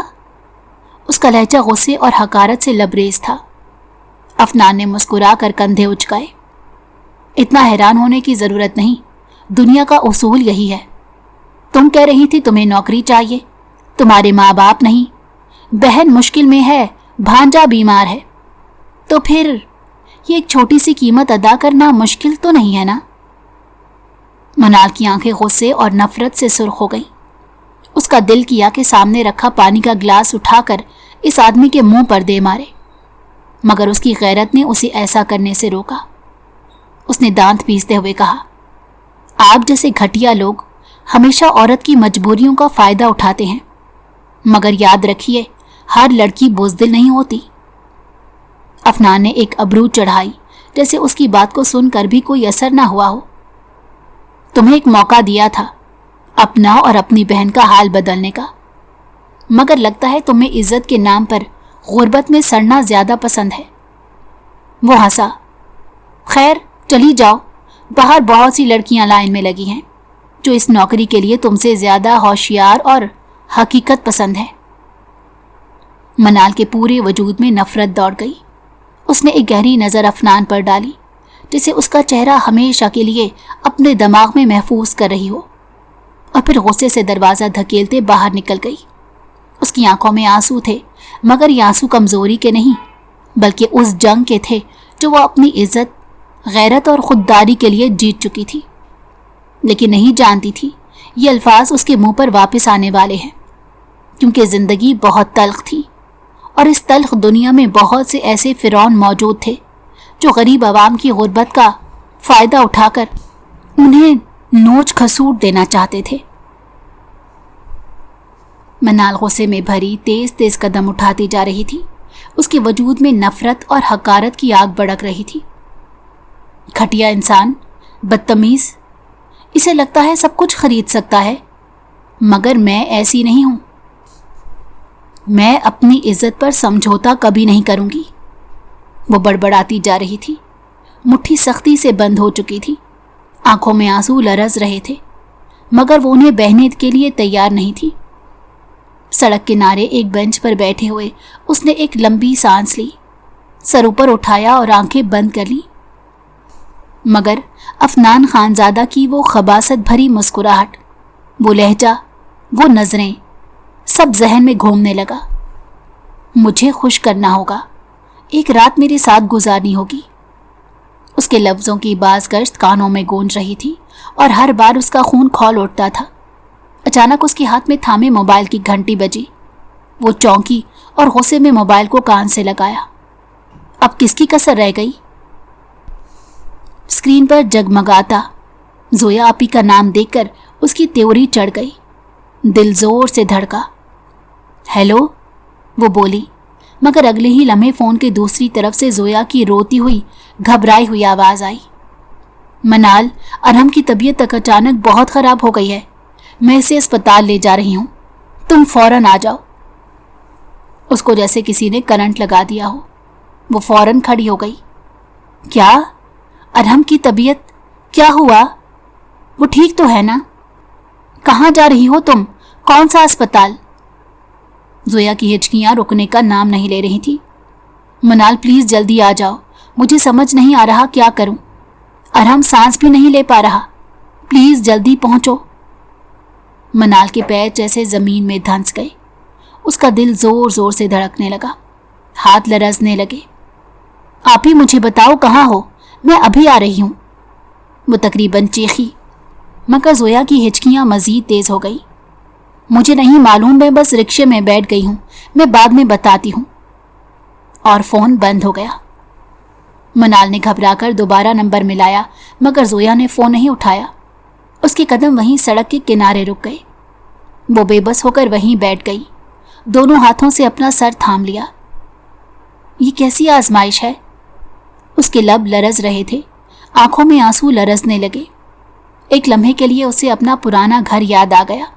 اس کا لہجہ غصے اور حقارت سے لبریز تھا۔ افنان نے مسکرا کر کندھے اچکائے۔ اتنا حیران ہونے کی ضرورت نہیں، دنیا کا اصول یہی ہے۔ تم کہہ رہی تھی تمہیں نوکری چاہیے، تمہارے ماں باپ نہیں، بہن مشکل میں ہے، بھانجا بیمار ہے، تو پھر یہ ایک چھوٹی سی قیمت ادا کرنا مشکل تو نہیں ہے نا؟ منال کی آنکھیں غصے اور نفرت سے سرخ ہو گئیں۔ اس کا دل کیا کہ سامنے رکھا پانی کا گلاس اٹھا کر اس آدمی کے منہ پر دے مارے، مگر اس کی غیرت نے اسے ایسا کرنے سے روکا۔ اس نے دانت پیستے ہوئے کہا، آپ جیسے گھٹیا لوگ ہمیشہ عورت کی مجبوریوں کا فائدہ اٹھاتے ہیں، مگر یاد رکھیے ہر لڑکی بزدل نہیں ہوتی۔ افنان نے ایک ابرو چڑھائی، جیسے اس کی بات کو سن کر بھی کوئی اثر نہ ہوا ہو۔ تمہیں ایک موقع دیا تھا اپنا اور اپنی بہن کا حال بدلنے کا، مگر لگتا ہے تمہیں عزت کے نام پر غربت میں سڑنا زیادہ پسند ہے۔ وہ ہنسا۔ خیر چلی جاؤ، باہر بہت سی لڑکیاں لائن میں لگی ہیں جو اس نوکری کے لیے تم سے زیادہ ہوشیار اور حقیقت پسند ہے۔ منال کے پورے وجود میں نفرت دوڑ گئی۔ اس نے ایک گہری نظر افنان پر ڈالی، جسے اس کا چہرہ ہمیشہ کے لیے اپنے دماغ میں محفوظ کر رہی ہو، اور پھر غصے سے دروازہ دھکیلتے باہر نکل گئی۔ اس کی آنکھوں میں آنسو تھے، مگر یہ آنسو کمزوری کے نہیں، بلکہ اس جنگ کے تھے جو وہ اپنی عزت، غیرت اور خودداری کے لیے جیت چکی تھی، لیکن نہیں جانتی تھی یہ الفاظ اس کے منہ پر واپس آنے والے ہیں، کیونکہ زندگی بہت تلخ تھی، اور اس تلخ دنیا میں بہت سے ایسے فرعون موجود تھے جو غریب عوام کی غربت کا فائدہ اٹھا کر انہیں نوچ کھسوٹ دینا چاہتے تھے۔ منال غصے میں بھری تیز تیز قدم اٹھاتی جا رہی تھی۔ اس کے وجود میں نفرت اور حقارت کی آگ بڑک رہی تھی۔ گھٹیا انسان، بدتمیز، اسے لگتا ہے سب کچھ خرید سکتا ہے، مگر میں ایسی نہیں ہوں۔ میں اپنی عزت پر سمجھوتا کبھی نہیں کروں گی۔ وہ بڑبڑاتی جا رہی تھی، مٹھی سختی سے بند ہو چکی تھی، آنکھوں میں آنسو لرز رہے تھے، مگر وہ انہیں بہنے کے لیے تیار نہیں تھی۔ سڑک کنارے ایک بینچ پر بیٹھے ہوئے اس نے ایک لمبی سانس لی، سر اوپر اٹھایا اور آنکھیں بند کر لی، مگر افنان خانزادہ کی وہ خباثت بھری مسکراہٹ، وہ لہجہ، وہ نظریں، سب ذہن میں گھومنے لگا۔ مجھے خوش کرنا ہوگا، ایک رات میرے ساتھ گزارنی ہوگی۔ اس کے لفظوں کی باز گشت کانوں میں گونج رہی تھی اور ہر بار اس کا خون کھول اٹھتا تھا۔ اچانک اس کے ہاتھ میں تھامے موبائل کی گھنٹی بجی۔ وہ چونکی اور غصے میں موبائل کو کان سے لگایا۔ اب کس کی کسر رہ گئی؟ اسکرین پر جگمگاتا زویا آپی کا نام دیکھ کر اس کی تیوری چڑھ گئی، دل زور سے دھڑکا۔ ہیلو، وہ بولی، مگر اگلے ہی لمحے فون کے دوسری طرف سے زویا کی روتی ہوئی گھبرائی ہوئی آواز آئی۔ منال، ارحم کی طبیعت تک اچانک بہت خراب ہو گئی ہے، میں اسے اسپتال لے جا رہی ہوں، تم فوراً آ جاؤ۔ اس کو جیسے کسی نے کرنٹ لگا دیا ہو، وہ فوراً کھڑی ہو گئی۔ کیا؟ ارحم کی طبیعت؟ کیا ہوا؟ وہ ٹھیک تو ہے نا؟ کہاں جا رہی ہو تم؟ کون سا اسپتال؟ زویا کی ہچکیاں رکنے کا نام نہیں لے رہی تھی۔ منال پلیز جلدی آ جاؤ، مجھے سمجھ نہیں آ رہا کیا کروں، ارحم سانس بھی نہیں لے پا رہا، پلیز جلدی پہنچو۔ منال کے پیر جیسے زمین میں دھنس گئے، اس کا دل زور زور سے دھڑکنے لگا، ہاتھ لرزنے لگے۔ آپ ہی مجھے بتاؤ کہاں ہو، میں ابھی آ رہی ہوں۔ وہ تقریباً چیخی، مگر زویا کی ہچکیاں مزید تیز ہو گئی۔ مجھے نہیں معلوم، میں بس رکشے میں بیٹھ گئی ہوں، میں بعد میں بتاتی ہوں۔ और फोन बंद हो गया। मनाल ने घबराकर दोबारा नंबर मिलाया, मगर जोया ने फोन नहीं उठाया। उसके कदम वहीं सड़क के किनारे रुक गए। वो बेबस होकर वहीं बैठ गई, दोनों हाथों से अपना सर थाम लिया। ये कैसी आजमाइश है? उसके लब लरज रहे थे, आंखों में आंसू लरसने लगे। एक लम्हे के लिए उसे अपना पुराना घर याद आ गया,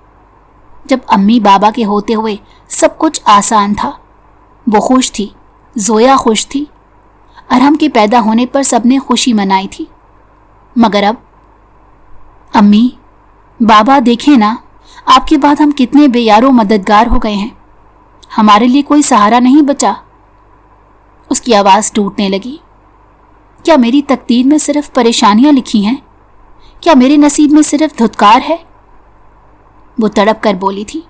जब अम्मी बाबा के होते हुए सब कुछ आसान था। वो खुश थी, जोया खुश थी, अरहम के पैदा होने पर सबने खुशी मनाई थी। मगर अब अम्मी बाबा देखें ना, आपके बाद हम कितने बेयारो मददगार हो गए हैं, हमारे लिए कोई सहारा नहीं बचा। उसकी आवाज टूटने लगी। क्या मेरी तकदीर में सिर्फ परेशानियां लिखी हैं? क्या मेरे नसीब में सिर्फ धुतकार है? वो तड़प कर बोली थी,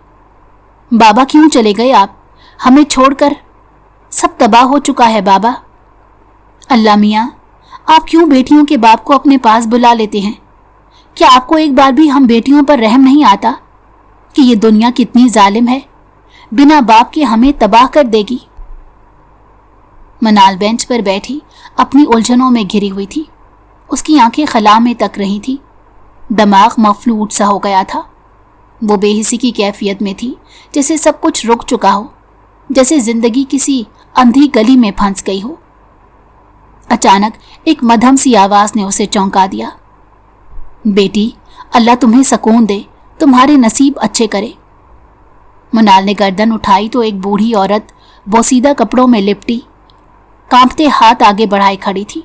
बाबा क्यों चले गए आप, हमें छोड़कर? सब तबाह हो चुका है बाबा। अल्लाह मियाँ, आप क्यों बेटियों के बाप को अपने पास बुला लेते हैं? क्या आपको एक बार भी हम बेटियों पर रहम नहीं आता कि ये दुनिया कितनी जालिम है, बिना बाप के हमें तबाह कर देगी? मनाल बेंच पर बैठी अपनी उलझनों में घिरी हुई थी। उसकी आंखें खला में तक रही थी, दिमाग मफलूट सा हो गया था। वो बेहिसी की कैफियत में थी, जैसे सब कुछ रुक चुका हो, जैसे जिंदगी किसी अंधी गली में फंस गई हो। अचानक एक मध्यम सी आवाज ने उसे चौंका दिया, बेटी अल्लाह तुम्हें सुकून दे, तुम्हारे नसीब अच्छे करे। मनाल ने गर्दन उठाई तो एक बूढ़ी औरत बोसीदा कपड़ों में लिपटी, कांपते हाथ आगे बढ़ाए खड़ी थी।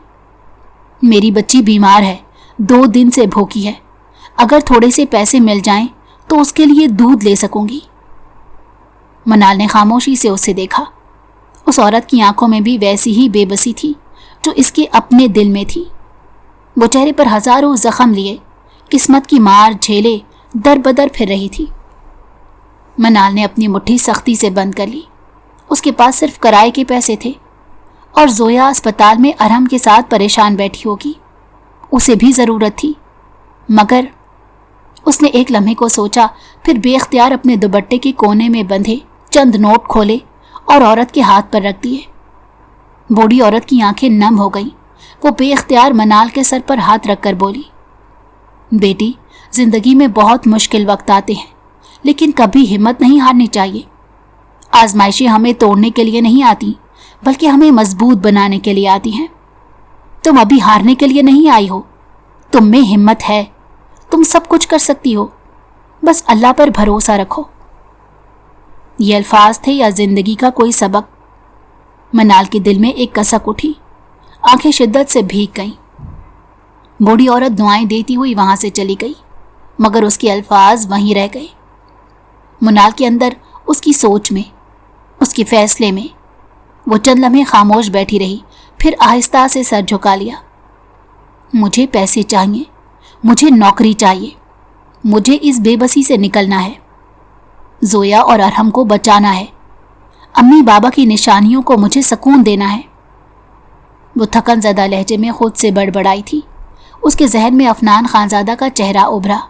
मेरी बच्ची बीमार है, 2 दिन से भूखी है, अगर थोड़े से पैसे मिल जाएं तो उसके लिए दूध ले सकूंगी। मनाल ने खामोशी से उसे देखा। उस औरत की आंखों में भी वैसी ही बेबसी थी जो इसके अपने दिल में थी। वो चेहरे पर हजारों जख्म लिए, किस्मत की मार झेले दर बदर फिर रही थी। मनाल ने अपनी मुट्ठी सख्ती से बंद कर ली। उसके पास सिर्फ किराए के पैसे थे और जोया अस्पताल में अरहम के साथ परेशान बैठी होगी, उसे भी ज़रूरत थी। मगर उसने एक लम्हे को सोचा, फिर बेख्तियार अपने दुपट्टे के कोने में बंधे चंद नोट खोले और औरत के हाथ पर रख दिए। बूढ़ी औरत की आंखें नम हो गईं। वो बेख्तियार मनाल के सर पर हाथ रखकर बोली, बेटी जिंदगी में बहुत मुश्किल वक्त आते हैं, लेकिन कभी हिम्मत नहीं हारनी चाहिए। आजमाइशें हमें तोड़ने के लिए नहीं आती, बल्कि हमें मजबूत बनाने के लिए आती हैं। तुम अभी हारने के लिए नहीं आई हो, तुम में हिम्मत है, तुम सब कुछ कर सकती हो, बस अल्लाह पर भरोसा रखो। ये अल्फाज थे या जिंदगी का कोई सबक? मनाल के दिल में एक कसक उठी, आंखें शिद्दत से भीग गईं। बूढ़ी औरत दुआएं देती हुई वहां से चली गई, मगर उसके अल्फाज वहीं रह गए। मनाल के अंदर, उसकी सोच में, उसके फैसले में वो चंद लम्हे खामोश बैठी रही, फिर आहिस्ता से सर झुका लिया। मुझे पैसे चाहिए, मुझे नौकरी चाहिए, मुझे इस बेबसी से निकलना है, जोया और अरहम को बचाना है, अम्मी बाबा की निशानियों को मुझे सुकून देना है। वो थकन ज़दा लहजे में खुद से बड़बड़ाई थी। उसके जहन में अफनान खानजादा का चेहरा उभरा,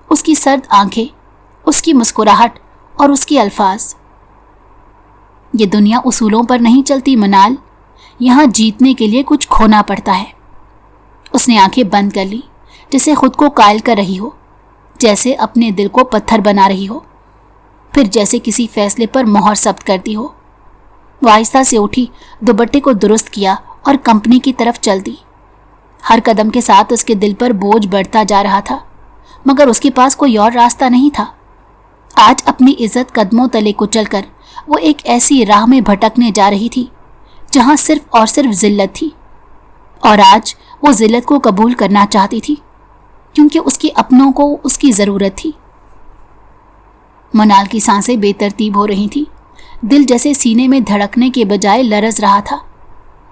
उसकी सर्द आंखें, उसकी मुस्कुराहट और उसके अल्फाज। ये दुनिया उसूलों पर नहीं चलती मनाल, यहाँ जीतने के लिए कुछ खोना पड़ता है। उसने आंखें बंद कर ली, जैसे खुद को कायल कर रही हो, जैसे अपने दिल को पत्थर बना रही हो, फिर जैसे किसी फैसले पर मोहर सब्त करती हो। वो आहिस्ता से उठी, दुपट्टे को दुरुस्त किया और कंपनी की तरफ चल दी। हर कदम के साथ उसके दिल पर बोझ बढ़ता जा रहा था, मगर उसके पास कोई और रास्ता नहीं था। आज अपनी इज्जत कदमों तले कुचलकर वो एक ऐसी राह में भटकने जा रही थी जहां सिर्फ और सिर्फ जिल्लत थी, और आज वो जिल्लत को कबूल करना चाहती थी, क्योंकि उसके अपनों को उसकी ज़रूरत थी। मनाल की सांसें बेतरतीब हो रही थी, दिल जैसे सीने में धड़कने के बजाय लरज रहा था।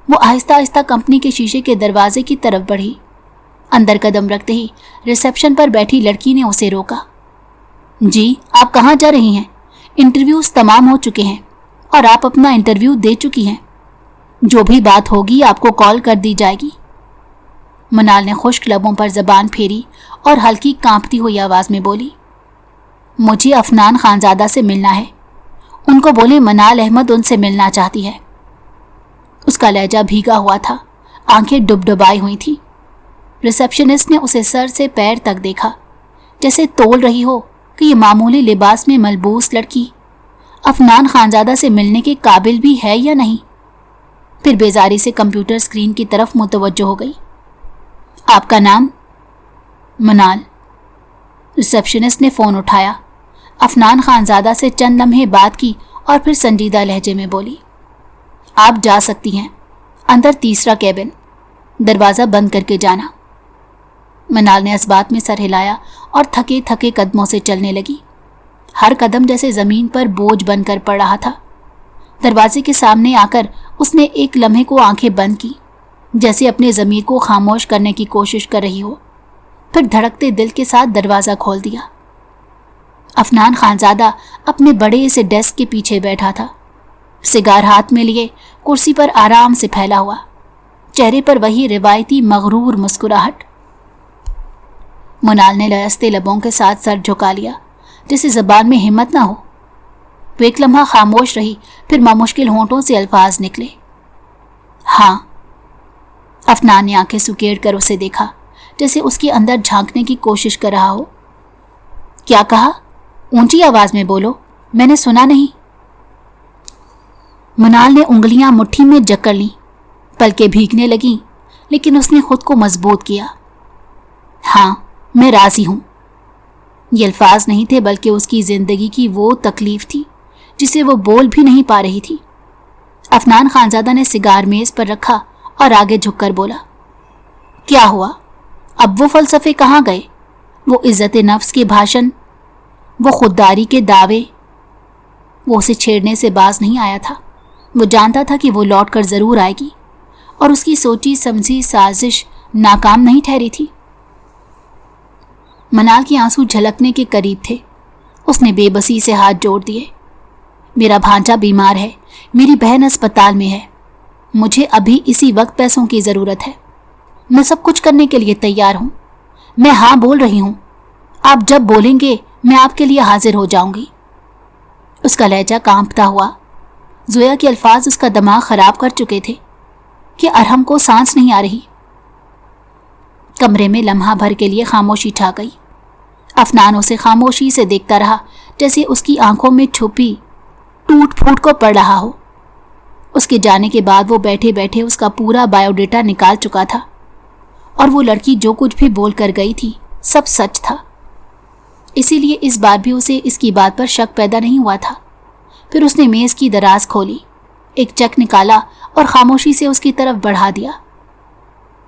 वो आहिस्ता आहिस्ता कंपनी के शीशे के दरवाजे की तरफ बढ़ी। अंदर कदम रखते ही रिसेप्शन पर बैठी लड़की ने उसे रोका। जी, आप कहाँ जा रही हैं? इंटरव्यूज तमाम हो चुके हैं और आप अपना इंटरव्यू दे चुकी हैं। जो भी बात होगी आपको कॉल कर दी जाएगी। मनाल ने खुश्क लबों पर जबान फेरी और हल्की कांपती हुई आवाज में बोली, मुझे अफनान खानजादा से मिलना है। उनको बोले मनाल अहमद उनसे मिलना चाहती है। اس کا لہجہ بھیگا ہوا تھا، آنکھیں ڈبڈبائی ہوئی تھیں۔ ریسپشنسٹ نے اسے سر سے پیر تک دیکھا، جیسے تول رہی ہو کہ یہ معمولی لباس میں ملبوس لڑکی افنان خانزادہ سے ملنے کے قابل بھی ہے یا نہیں۔ پھر بیزاری سے کمپیوٹر اسکرین کی طرف متوجہ ہو گئی۔ آپ کا نام؟ منال۔ ریسپشنسٹ نے فون اٹھایا، افنان خانزادہ سے چند لمحے بات کی اور پھر سنجیدہ لہجے میں بولی، آپ جا سکتی ہیں، اندر تیسرا کیبن، دروازہ بند کر کے جانا۔ منال نے اس بات میں سر ہلایا اور تھکے تھکے قدموں سے چلنے لگی۔ ہر قدم جیسے زمین پر بوجھ بن کر پڑ رہا تھا۔ دروازے کے سامنے آ کر اس نے ایک لمحے کو آنکھیں بند کی، جیسے اپنے ضمیر کو خاموش کرنے کی کوشش کر رہی ہو، پھر دھڑکتے دل کے ساتھ دروازہ کھول دیا۔ افنان خانزادہ اپنے بڑے سے ڈیسک کے پیچھے بیٹھا تھا، سگار ہاتھ میں لیے کرسی پر آرام سے پھیلا ہوا، چہرے پر وہی روایتی مغرور مسکراہٹ۔ منال نے لرزتے لبوں کے ساتھ سر جھکا لیا، جیسے زبان میں ہمت نہ ہو۔ وہ ایک لمحہ خاموش رہی، پھر مامشکل ہونٹوں سے الفاظ نکلے، ہاں۔ افنان نے آنکھیں سکیڑ کر اسے دیکھا، جیسے اس کے اندر جھانکنے کی کوشش کر رہا ہو۔ کیا کہا؟ اونچی آواز میں بولو، میں نے سنا نہیں۔ منال نے انگلیاں مٹھی میں جکڑ لیں، پلکیں بھیگنے لگیں، لیکن اس نے خود کو مضبوط کیا۔ ہاں، میں راضی ہوں۔ یہ الفاظ نہیں تھے، بلکہ اس کی زندگی کی وہ تکلیف تھی جسے وہ بول بھی نہیں پا رہی تھی۔ افنان خانزادہ نے سگار میز پر رکھا اور آگے جھک کر بولا، کیا ہوا؟ اب وہ فلسفے کہاں گئے؟ وہ عزت نفس کے بھاشن، وہ خودداری کے دعوے؟ وہ اسے چھیڑنے سے باز نہیں آیا تھا۔ وہ جانتا تھا کہ وہ لوٹ کر ضرور آئے گی، اور اس کی سوچی سمجھی سازش ناکام نہیں ٹھہری تھی۔ منال کے آنسو جھلکنے کے قریب تھے۔ اس نے بے بسی سے ہاتھ جوڑ دیے۔ میرا بھانجا بیمار ہے، میری بہن اسپتال میں ہے، مجھے ابھی اسی وقت پیسوں کی ضرورت ہے۔ میں سب کچھ کرنے کے لیے تیار ہوں، میں ہاں بول رہی ہوں، آپ جب بولیں گے میں آپ کے لیے حاضر ہو جاؤں گی۔ اس کا لہجہ کانپتا ہوا۔ زویا کے الفاظ اس کا دماغ خراب کر چکے تھے کہ ارحم کو سانس نہیں آ رہی۔ کمرے میں لمحہ بھر کے لیے خاموشی چھا گئی۔ افنان اسے خاموشی سے دیکھتا رہا، جیسے اس کی آنکھوں میں چھپی ٹوٹ پھوٹ کو پڑ رہا ہو۔ اس کے جانے کے بعد وہ بیٹھے بیٹھے اس کا پورا بایو ڈیٹا نکال چکا تھا، اور وہ لڑکی جو کچھ بھی بول کر گئی تھی سب سچ تھا۔ اسی لیے اس بار بھی اسے اس کی بات پر شک پیدا نہیں ہوا تھا۔ پھر اس نے میز کی دراز کھولی، ایک چیک نکالا اور خاموشی سے اس کی طرف بڑھا دیا۔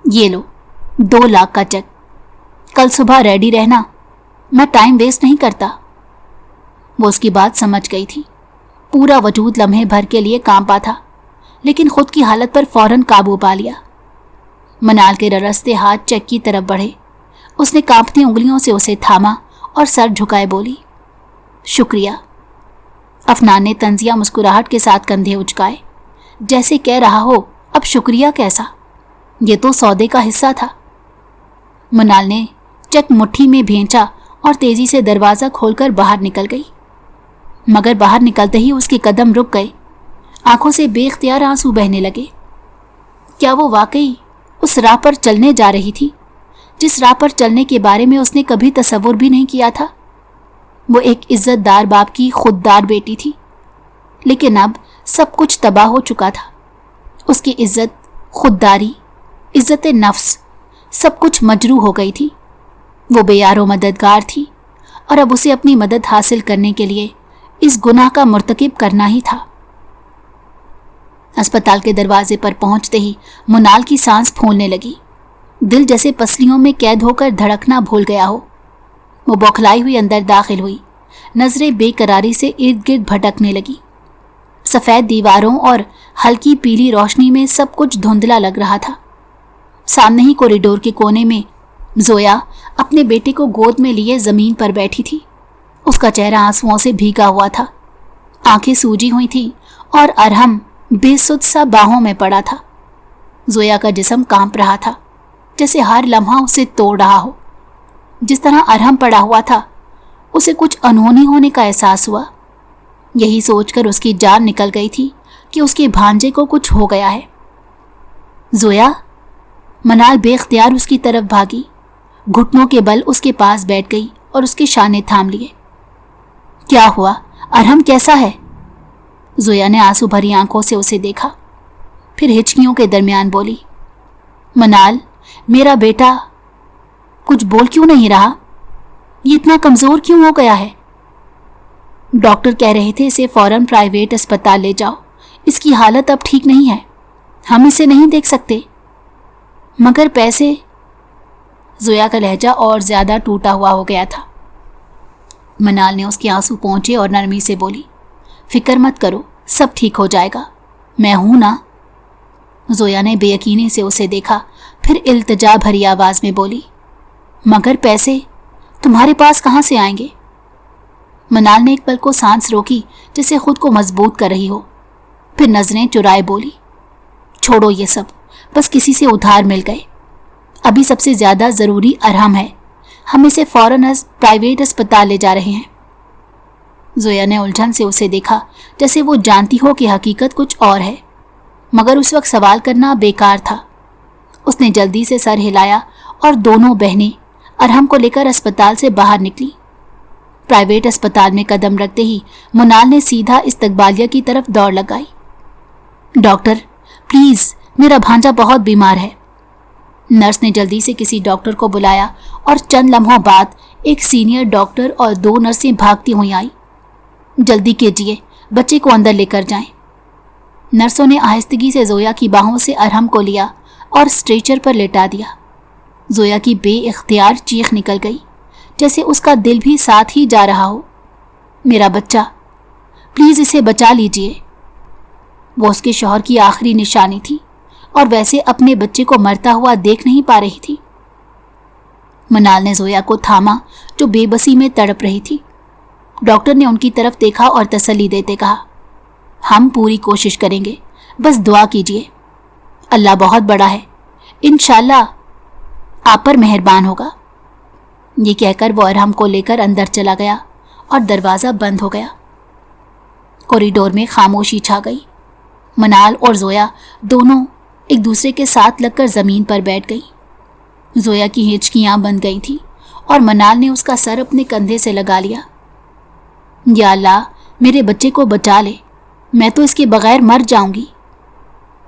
یہ لو، 2 لاکھ کا چیک، کل صبح ریڈی رہنا، میں ٹائم ویسٹ نہیں کرتا۔ وہ اس کی بات سمجھ گئی تھی۔ پورا وجود لمحے بھر کے لیے کانپا تھا، لیکن خود کی حالت پر فوراً قابو پا لیا۔ منال کے ررستے ہاتھ چیک کی طرف بڑھے۔ اس نے کانپتی انگلیوں سے اسے تھاما اور سر جھکائے بولی، شکریہ۔ افنان نے طنزیہ مسکراہٹ کے ساتھ کندھے اچکائے، جیسے کہہ رہا ہو اب شکریہ کیسا، یہ تو سودے کا حصہ تھا۔ منال نے چیک مٹھی میں بھینچا اور تیزی سے دروازہ کھول کر باہر نکل گئی، مگر باہر نکلتے ہی اس کے قدم رک گئے، آنکھوں سے بے اختیار آنسو بہنے لگے۔ کیا وہ واقعی اس راہ پر چلنے جا رہی تھی جس راہ پر چلنے کے بارے میں اس نے کبھی تصور بھی نہیں کیا تھا؟ وہ ایک عزت دار باپ کی خوددار بیٹی تھی، لیکن اب سب کچھ تباہ ہو چکا تھا۔ اس کی عزت، خودداری، عزت نفس، سب کچھ مجروح ہو گئی تھی۔ وہ بے یار و مددگار تھی، اور اب اسے اپنی مدد حاصل کرنے کے لیے اس گناہ کا مرتکب کرنا ہی تھا۔ اسپتال کے دروازے پر پہنچتے ہی منال کی سانس پھولنے لگی، دل جیسے پسلیوں میں قید ہو کر دھڑکنا بھول گیا ہو۔ وہ بوکھلائی ہوئی اندر داخل ہوئی، نظریں بے قراری سے ارد گرد بھٹکنے لگی۔ سفید دیواروں اور ہلکی پیلی روشنی میں سب کچھ دھندلا لگ رہا تھا۔ سامنے ہی کوریڈور کے کونے میں زویا اپنے بیٹے کو گود میں لیے زمین پر بیٹھی تھی۔ اس کا چہرہ آنسوؤں سے بھیگا ہوا تھا، آنکھیں سوجی ہوئی تھیں اور ارحم بے سد سا باہوں میں پڑا تھا۔ زویا کا جسم کانپ رہا تھا، جیسے ہر لمحہ اسے توڑ رہا ہو۔ جس طرح ارحم پڑا ہوا تھا، اسے کچھ انہونی ہونے کا احساس ہوا۔ یہی سوچ کر اس کی جان نکل گئی تھی کہ اس کے بھانجے کو کچھ ہو گیا ہے۔ زویا؟ منال بے اختیار اس کی طرف بھاگی، گھٹنوں کے بل اس کے پاس بیٹھ گئی اور اس کے شانے تھام لیے۔ کیا ہوا؟ ارحم کیسا ہے؟ زویا نے آنسو بھری آنکھوں سے اسے دیکھا، پھر ہچکیوں کے درمیان بولی، منال میرا بیٹا کچھ بول کیوں نہیں رہا؟ یہ اتنا کمزور کیوں ہو گیا ہے؟ ڈاکٹر کہہ رہے تھے اسے فوراً پرائیویٹ اسپتال لے جاؤ، اس کی حالت اب ٹھیک نہیں ہے، ہم اسے نہیں دیکھ سکتے۔ مگر پیسے؟ زویا کا لہجہ اور زیادہ ٹوٹا ہوا ہو گیا تھا۔ منال نے اس کے آنسو پہنچے اور نرمی سے بولی، فکر مت کرو، سب ٹھیک ہو جائے گا، میں ہوں نا۔ زویا نے بے یقینی سے اسے دیکھا، پھر التجا بھری آواز میں بولی، مگر پیسے تمہارے پاس کہاں سے آئیں گے؟ منال نے ایک پل کو سانس روکی جیسے خود کو مضبوط کر رہی ہو، پھر نظریں چرائے بولی، چھوڑو یہ سب، بس کسی سے ادھار مل گئے، ابھی سب سے زیادہ ضروری ارحم ہے، ہم اسے فوراً پرائیویٹ اسپتال لے جا رہے ہیں۔ زویا نے الجھن سے اسے دیکھا جیسے وہ جانتی ہو کہ حقیقت کچھ اور ہے، مگر اس وقت سوال کرنا بیکار تھا۔ اس نے جلدی سے سر ہلایا اور دونوں بہنیں ارحم کو لے کر اسپتال سے باہر نکلی۔ پرائیویٹ اسپتال میں قدم رکھتے ہی منال نے سیدھا استقبالیہ کی طرف دوڑ لگائی۔ ڈاکٹر پلیز، میرا بھانجا بہت بیمار ہے۔ نرس نے جلدی سے کسی ڈاکٹر کو بلایا اور چند لمحوں بعد ایک سینئر ڈاکٹر اور 2 نرسیں بھاگتی ہوئی آئیں۔ جلدی کیجیے، بچے کو اندر لے کر جائیں۔ نرسوں نے آہستگی سے زویا کی باہوں سے ارحم کو لیا اور اسٹریچر پر لٹا دیا۔ زویا کی بے اختیار چیخ نکل گئی، جیسے اس کا دل بھی ساتھ ہی جا رہا ہو۔ میرا بچہ، پلیز اسے بچا لیجیے۔ وہ اس کے شوہر کی آخری نشانی تھی اور ویسے اپنے بچے کو مرتا ہوا دیکھ نہیں پا رہی تھی۔ منال نے زویا کو تھاما جو بے بسی میں تڑپ رہی تھی۔ ڈاکٹر نے ان کی طرف دیکھا اور تسلی دیتے کہا، ہم پوری کوشش کریں گے، بس دعا کیجیے، اللہ بہت بڑا ہے، انشاءاللہ آپ پر مہربان ہوگا۔ یہ کہہ کر وہ ارحم کو لے کر اندر چلا گیا اور دروازہ بند ہو گیا۔ کوریڈور میں خاموشی چھا گئی۔ منال اور زویا دونوں ایک دوسرے کے ساتھ لگ کر زمین پر بیٹھ گئی۔ زویا کی ہچکیاں بند گئی تھیں اور منال نے اس کا سر اپنے کندھے سے لگا لیا۔ یا اللہ، میرے بچے کو بچا لے، میں تو اس کے بغیر مر جاؤں گی۔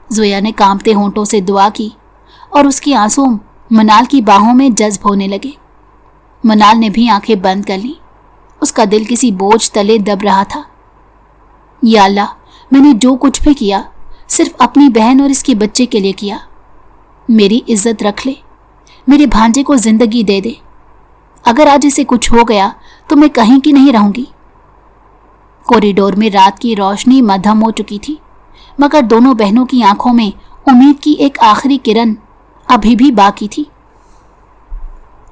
زویا نے کانپتے ہونٹوں سے دعا کی اور اس کے آنسو منال کی باہوں میں جذب ہونے لگے۔ منال نے بھی آنکھیں بند کر لیں، اس کا دل کسی بوجھ تلے دب رہا تھا۔ یا اللہ، میں نے جو کچھ بھی کیا صرف اپنی بہن اور اس کے بچے کے لیے کیا، میری عزت رکھ لے، میرے بھانجے کو زندگی دے دے، اگر آج اسے کچھ ہو گیا تو میں کہیں کی نہیں رہوں گی۔ کوریڈور میں رات کی روشنی مدھم ہو چکی تھی، مگر دونوں بہنوں کی آنکھوں میں امید کی ایک آخری کرن ابھی بھی باقی تھی۔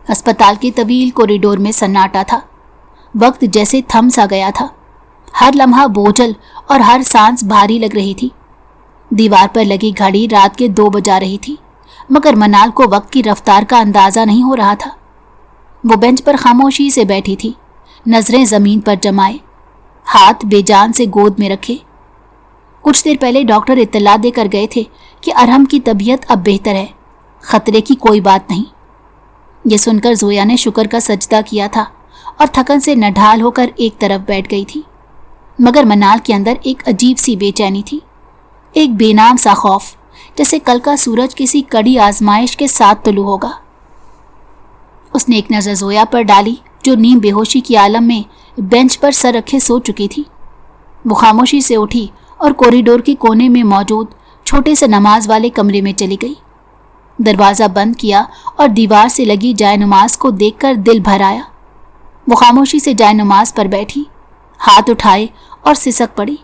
اسپتال کے طویل کوریڈور میں سناٹا تھا، وقت جیسے تھم سا گیا تھا، ہر لمحہ بوجھل اور ہر سانس بھاری لگ رہی تھی۔ دیوار پر لگی گھڑی رات کے 2 بجا رہی تھی، مگر منال کو وقت کی رفتار کا اندازہ نہیں ہو رہا تھا۔ وہ بینچ پر خاموشی سے بیٹھی تھی، نظریں زمین پر جمائے، ہاتھ بے جان سے گود میں رکھے۔ کچھ دیر پہلے ڈاکٹر اطلاع دے کر گئے تھے کہ ارحم کی طبیعت اب بہتر ہے، خطرے کی کوئی بات نہیں۔ یہ سن کر زویا نے شکر کا سجدہ کیا تھا اور تھکن سے نڈھال ہو کر ایک طرف بیٹھ گئی تھی، مگر منال کے اندر ایک عجیب سی بے چینی تھی، ایک بے نام سا خوف، جیسے کل کا سورج کسی کڑی آزمائش کے ساتھ طلوع ہوگا۔ اس نے ایک نظر زویا پر ڈالی جو نیم بے ہوشی کی عالم میں بینچ پر سر رکھے سو چکی تھی۔ وہ خاموشی سے اٹھی اور کوریڈور کے کونے میں موجود چھوٹے سے نماز والے کمرے میں چلی گئی۔ دروازہ بند کیا اور دیوار سے لگی جائے نماز کو دیکھ کر دل بھر آیا۔ وہ خاموشی سے جائے نماز پر بیٹھی، ہاتھ اٹھائے اور سسک پڑی۔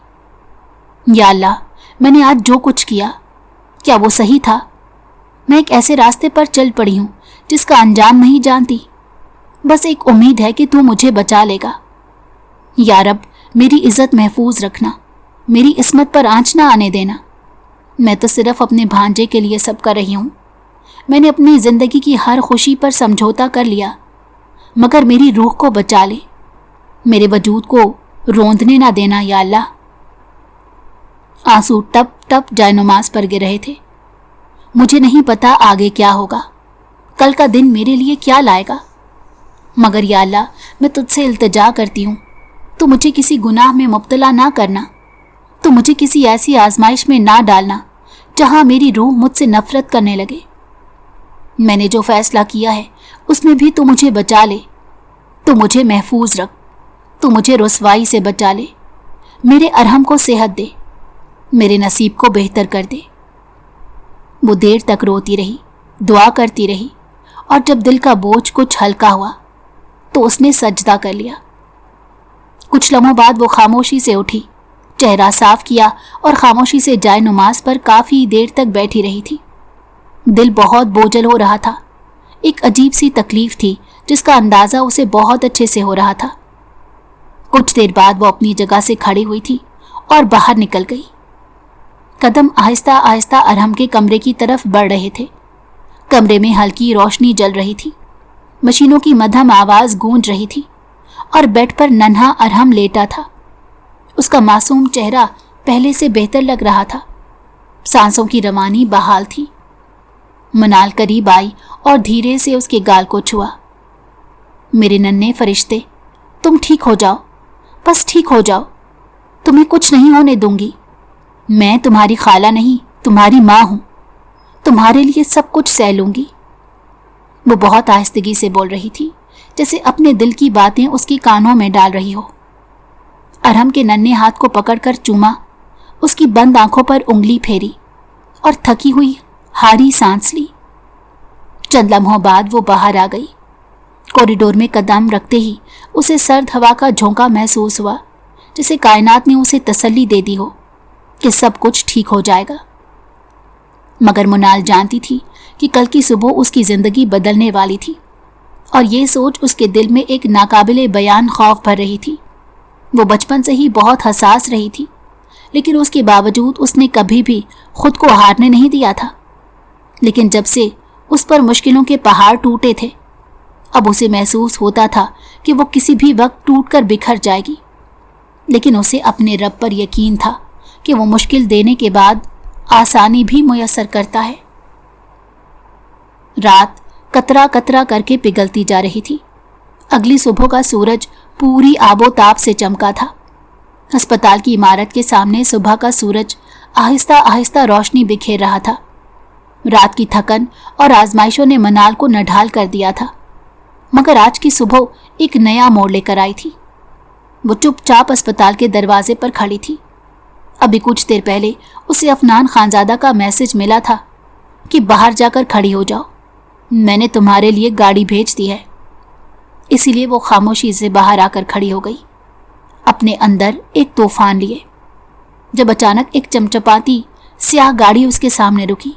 یا اللہ، میں نے آج جو کچھ کیا، کیا وہ صحیح تھا؟ میں ایک ایسے راستے پر چل پڑی ہوں جس کا انجام نہیں جانتی، بس ایک امید ہے کہ تو مجھے بچا لے گا۔ یا رب، میری عزت محفوظ رکھنا، میری عصمت پر آنچ نہ آنے دینا۔ میں تو صرف اپنے بھانجے کے لیے سب کر رہی ہوں۔ میں نے اپنی زندگی کی ہر خوشی پر سمجھوتا کر لیا، مگر میری روح کو بچا لے، میرے وجود کو روندنے نہ دینا یا اللہ۔ آنسو ٹپ ٹپ جائے نماز پر گر رہے تھے۔ मुझे नहीं पता आगे क्या होगा, कल का दिन मेरे लिए क्या लाएगा, मगर या अल्लाह मैं तुझसे इल्तिजा करती हूँ, तो मुझे किसी गुनाह में मुब्तला ना करना, तो मुझे किसी ऐसी आजमाइश में ना डालना जहाँ मेरी रूह मुझसे नफरत करने लगे। मैंने जो फैसला किया है उसमें भी तू मुझे बचा ले, तू मुझे महफूज रख, तू मुझे रुसवाई से बचा ले, मेरे अरहम को सेहत दे, मेरे नसीब को बेहतर कर दे। वो देर तक रोती रही, दुआ करती रही, और जब दिल का बोझ कुछ हल्का हुआ तो उसने सजदा कर लिया। कुछ लम्हों बाद वो खामोशी से उठी, चेहरा साफ किया और खामोशी से जाए नमाज पर काफ़ी देर तक बैठी रही थी। दिल बहुत बोझल हो रहा था, एक अजीब सी तकलीफ थी जिसका अंदाज़ा उसे बहुत अच्छे से हो रहा था। कुछ देर बाद वो अपनी जगह से खड़ी हुई थी और बाहर निकल गई। कदम आहिस्ता आहिस्ता अरहम के कमरे की तरफ बढ़ रहे थे। कमरे में हल्की रोशनी जल रही थी, मशीनों की मध्यम आवाज़ गूंज रही थी और बेड पर नन्हा अरहम लेटा था। उसका मासूम चेहरा पहले से बेहतर लग रहा था, सांसों की रवानी बहाल थी। मनाल करीब आई और धीरे से उसके गाल को छुआ। मेरे नन्हे फरिश्ते, तुम ठीक हो जाओ, बस ठीक हो जाओ, तुम्हें कुछ नहीं होने दूंगी। मैं तुम्हारी खाला नहीं, तुम्हारी माँ हूं, तुम्हारे लिए सब कुछ सह लूंगी। वो बहुत आहिस्तगी से बोल रही थी, जैसे अपने दिल की बातें उसके कानों में डाल रही हो। अरहम के नन्हे हाथ को पकड़कर चूमा, उसकी बंद आंखों पर उंगली फेरी और थकी हुई हारी सांस ली। चंद लम्हों बाद वो बाहर आ गई। कॉरिडोर में कदम रखते ही उसे सर्द हवा का झोंका महसूस हुआ, जैसे कायनात ने उसे तसल्ली दे दी हो कि सब कुछ ठीक हो जाएगा। मगर मुनाल जानती थी कि कल की सुबह उसकी जिंदगी बदलने वाली थी, और ये सोच उसके दिल में एक नाकाबिले बयान खौफ भर रही थी। वो बचपन से ही बहुत हसास रही थी, लेकिन उसके बावजूद उसने कभी भी खुद को हारने नहीं दिया था। लेकिन जब से उस पर मुश्किलों के पहाड़ टूटे थे, अब उसे महसूस होता था कि वो किसी भी वक्त टूटकर बिखर जाएगी। लेकिन उसे अपने रब पर यकीन था कि वो मुश्किल देने के बाद आसानी भी मुयस्सर करता है। रात कतरा कतरा करके पिघलती जा रही थी। अगली सुबह का सूरज पूरी आबोताब से चमका था। अस्पताल की इमारत के सामने सुबह का सूरज आहिस्ता आहिस्ता रोशनी बिखेर रहा था। रात की थकन और आजमाइशों ने मनाल को नढाल कर दिया था, मगर आज की सुबह एक नया मोड़ लेकर आई थी। वो चुपचाप अस्पताल के दरवाजे पर खड़ी थी। अभी कुछ देर पहले उसे अफनान खानजादा का मैसेज मिला था कि बाहर जाकर खड़ी हो जाओ, मैंने तुम्हारे लिए गाड़ी भेज दी है। इसीलिए वो खामोशी से बाहर आकर खड़ी हो गई, अपने अंदर एक तूफान लिए। जब अचानक एक चमचपाती स्याह गाड़ी उसके सामने रुकी।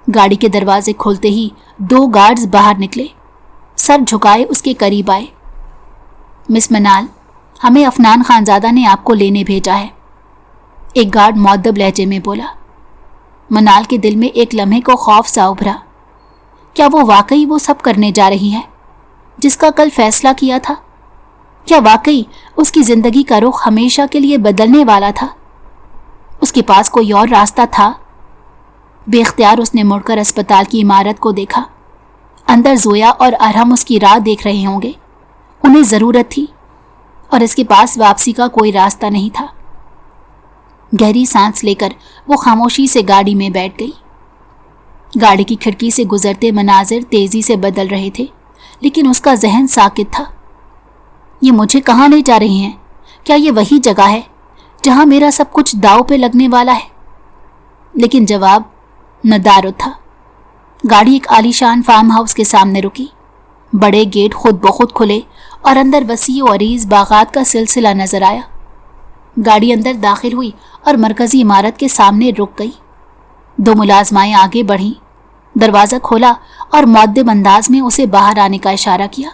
गाड़ी के दरवाजे खुलते ही 2 गार्ड्स बाहर निकले, सर झुकाए उसके करीब आए। मिस मनाल, हमें अफनान खानजादा ने आपको लेने भेजा है, एक गार्ड मुअद्दब लहजे में बोला। मनाल के दिल में एक लम्हे को खौफ सा उभरा। क्या वो वाकई वो सब करने जा रही है जिसका कल फैसला किया था? क्या वाकई उसकी जिंदगी का रुख हमेशा के लिए बदलने वाला था? उसके पास कोई और रास्ता था? बेख्तियार उसने मुड़कर अस्पताल की इमारत को देखा। अंदर जोया और अरहम उसकी राह देख रहे होंगे। उन्हें ज़रूरत थी और इसके पास वापसी का कोई रास्ता नहीं था। गहरी सांस लेकर वो खामोशी से गाड़ी में बैठ गई। गाड़ी की खिड़की से गुजरते मनाजिर तेजी से बदल रहे थे, लेकिन उसका जहन साकित था। ये मुझे कहाँ ले जा रही हैं? क्या ये वही जगह है जहाँ मेरा सब कुछ दांव पे लगने वाला है? लेकिन जवाब नदारो था। गाड़ी एक आलीशान फार्म हाउस के सामने रुकी। बड़े गेट खुद ब खुद खुले और अंदर वसी और अरीज बागात का सिलसिला नजर आया। गाड़ी अंदर दाखिल हुई और मरकजी इमारत के सामने रुक गई। 2 मुलाजमाएं आगे बढ़ीं, दरवाज़ा खोला और मुअद्दब अंदाज में उसे बाहर आने का इशारा किया।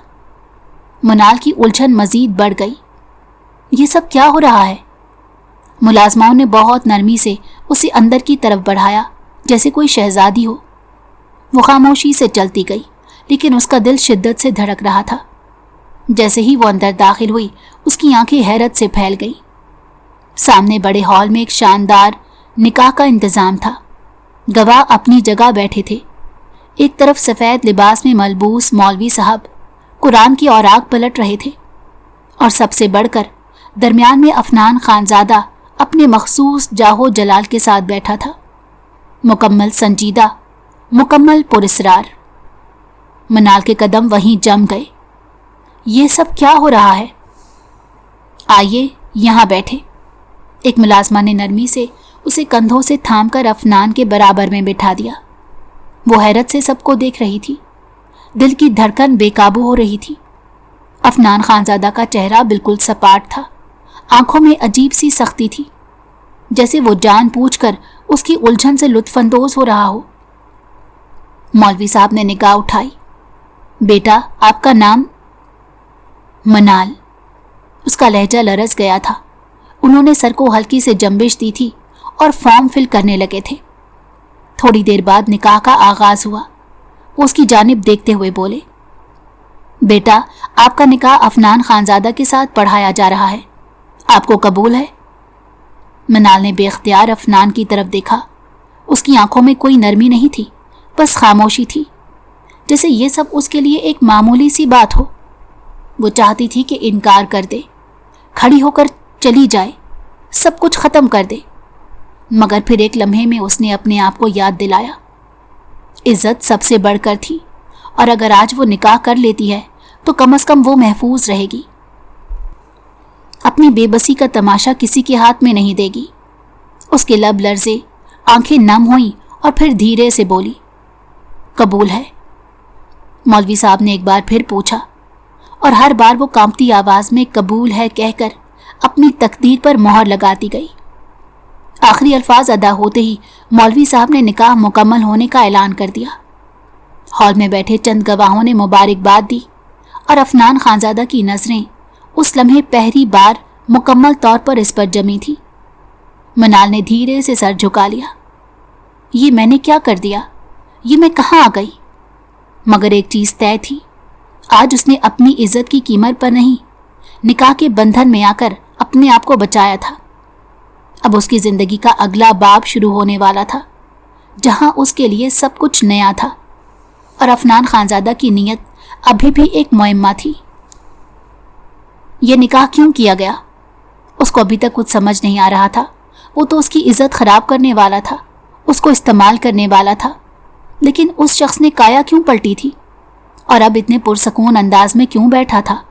मनाल की उलझन मजीद बढ़ गई। ये सब क्या हो रहा है? मुलाजमाओं ने बहुत नरमी से उसे अंदर की तरफ बढ़ाया, जैसे कोई शहजादी हो। वो खामोशी से चलती गई, लेकिन उसका दिल शिद्दत से धड़क रहा था। जैसे ही वो अंदर दाखिल हुई, उसकी आंखें हैरत से फैल गई। सामने बड़े हॉल में एक शानदार निकाह का इंतज़ाम था, गवाह अपनी जगह बैठे थे। एक तरफ सफ़ेद लिबास में मलबूस मौलवी साहब कुरान की औराक पलट रहे थे और सबसे बढ़कर दरमियान में अफनान खानजादा अपने मखसूस जाहो जलाल के साथ बैठा था, मुकम्मल संजीदा, मुकम्मल पुरस्रार। मनाल के कदम वहीं जम गए। ये सब क्या हो रहा है? आइए यहाँ बैठे। एक मुलाजमा ने नरमी से उसे कंधों से थामकर अफनान के बराबर में बिठा दिया। वो हैरत से सबको देख रही थी। दिल की धड़कन बेकाबू हो रही थी। अफनान खानजादा का चेहरा बिल्कुल सपाट था। आंखों में अजीब सी सख्ती थी, जैसे वो जानबूझकर उसकी उलझन से लुत्फानंदोज हो रहा हो। मौलवी साहब ने निगाह उठाई। बेटा, आपका नाम? मनाल। उसका लहजा लरस गया था। उन्होंने सर को हल्की से जंबिश दी थी और फॉर्म फिल करने लगे थे। थोड़ी देर बाद निकाह का आगाज हुआ। वो उसकी जानिब देखते हुए बोले, बेटा, आपका निकाह अफनान खानजादा के साथ पढ़ाया जा रहा है, आपको कबूल है? मनाल ने बेख्तियार अफनान की तरफ देखा। उसकी आंखों में कोई नरमी नहीं थी, बस खामोशी थी, जैसे ये सब उसके लिए एक मामूली सी बात हो। वो चाहती थी कि इनकार कर दे, खड़ी होकर चली जाए, सब कुछ खत्म कर दे, मगर फिर एक लम्हे में उसने अपने आप को याद दिलाया, इज्जत सबसे बढ़कर थी, और अगर आज वो निकाह कर लेती है तो कम से कम वो महफूज रहेगी। अपनी बेबसी का तमाशा किसी के हाथ में नहीं देगी। उसके लब लर्जे, आंखें नम हुई और फिर धीरे से बोली, कबूल है। मौलवी साहब ने एक बार फिर पूछा और हर बार वो कांपती आवाज में कबूल है कहकर अपनी तकदीर पर मोहर लगाती गई। आखिरी अल्फाज अदा होते ही मौलवी साहब ने निकाह मुकम्मल होने का ऐलान कर दिया। हॉल में बैठे चंद गवाहों ने मुबारकबाद दी और अफनान खानजादा की नजरें उस लम्हे पहली बार मुकम्मल तौर पर इस पर जमी थी। मनाल ने धीरे से सर झुका लिया। ये मैंने क्या कर दिया? ये मैं कहाँ आ गई? मगर एक चीज तय थी, आज उसने अपनी इज्जत की कीमत पर नहीं, निकाह के बंधन में आकर अपने आप को बचाया था। अब उसकी जिंदगी का अगला बाब शुरू होने वाला था, जहां उसके लिए सब कुछ नया था, और अफनान खानजादा की नीयत अभी भी एक मुअम्मा थी। यह निकाह क्यों किया गया? उसको अभी तक कुछ समझ नहीं आ रहा था। वो तो उसकी इज्जत खराब करने वाला था, उसको इस्तेमाल करने वाला था, लेकिन उस शख्स ने काया क्यों पलटी थी और अब इतने पुरसकून अंदाज में क्यों बैठा था?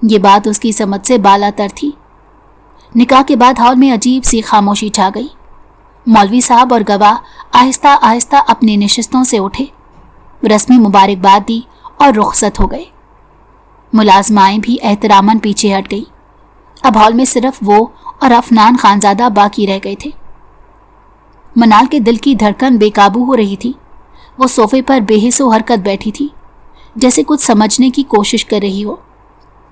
ये बात उसकी समझ से बालातर थी। निकाह के बाद हॉल में अजीब सी खामोशी छा गई। मौलवी साहब और गवाह आहिस्ता आहिस्ता अपनी नशिस्तों से उठे, रस्मी मुबारकबाद दी और रुखसत हो गए। मुलाजमाएं भी एहतरामन पीछे हट गई। अब हॉल में सिर्फ वो और अफनान खानजादा बाकी रह गए थे। मनाल के दिल की धड़कन बेकाबू हो रही थी। वो सोफे पर बेहिस्सो हरकत बैठी थी, जैसे कुछ समझने की कोशिश कर रही हो,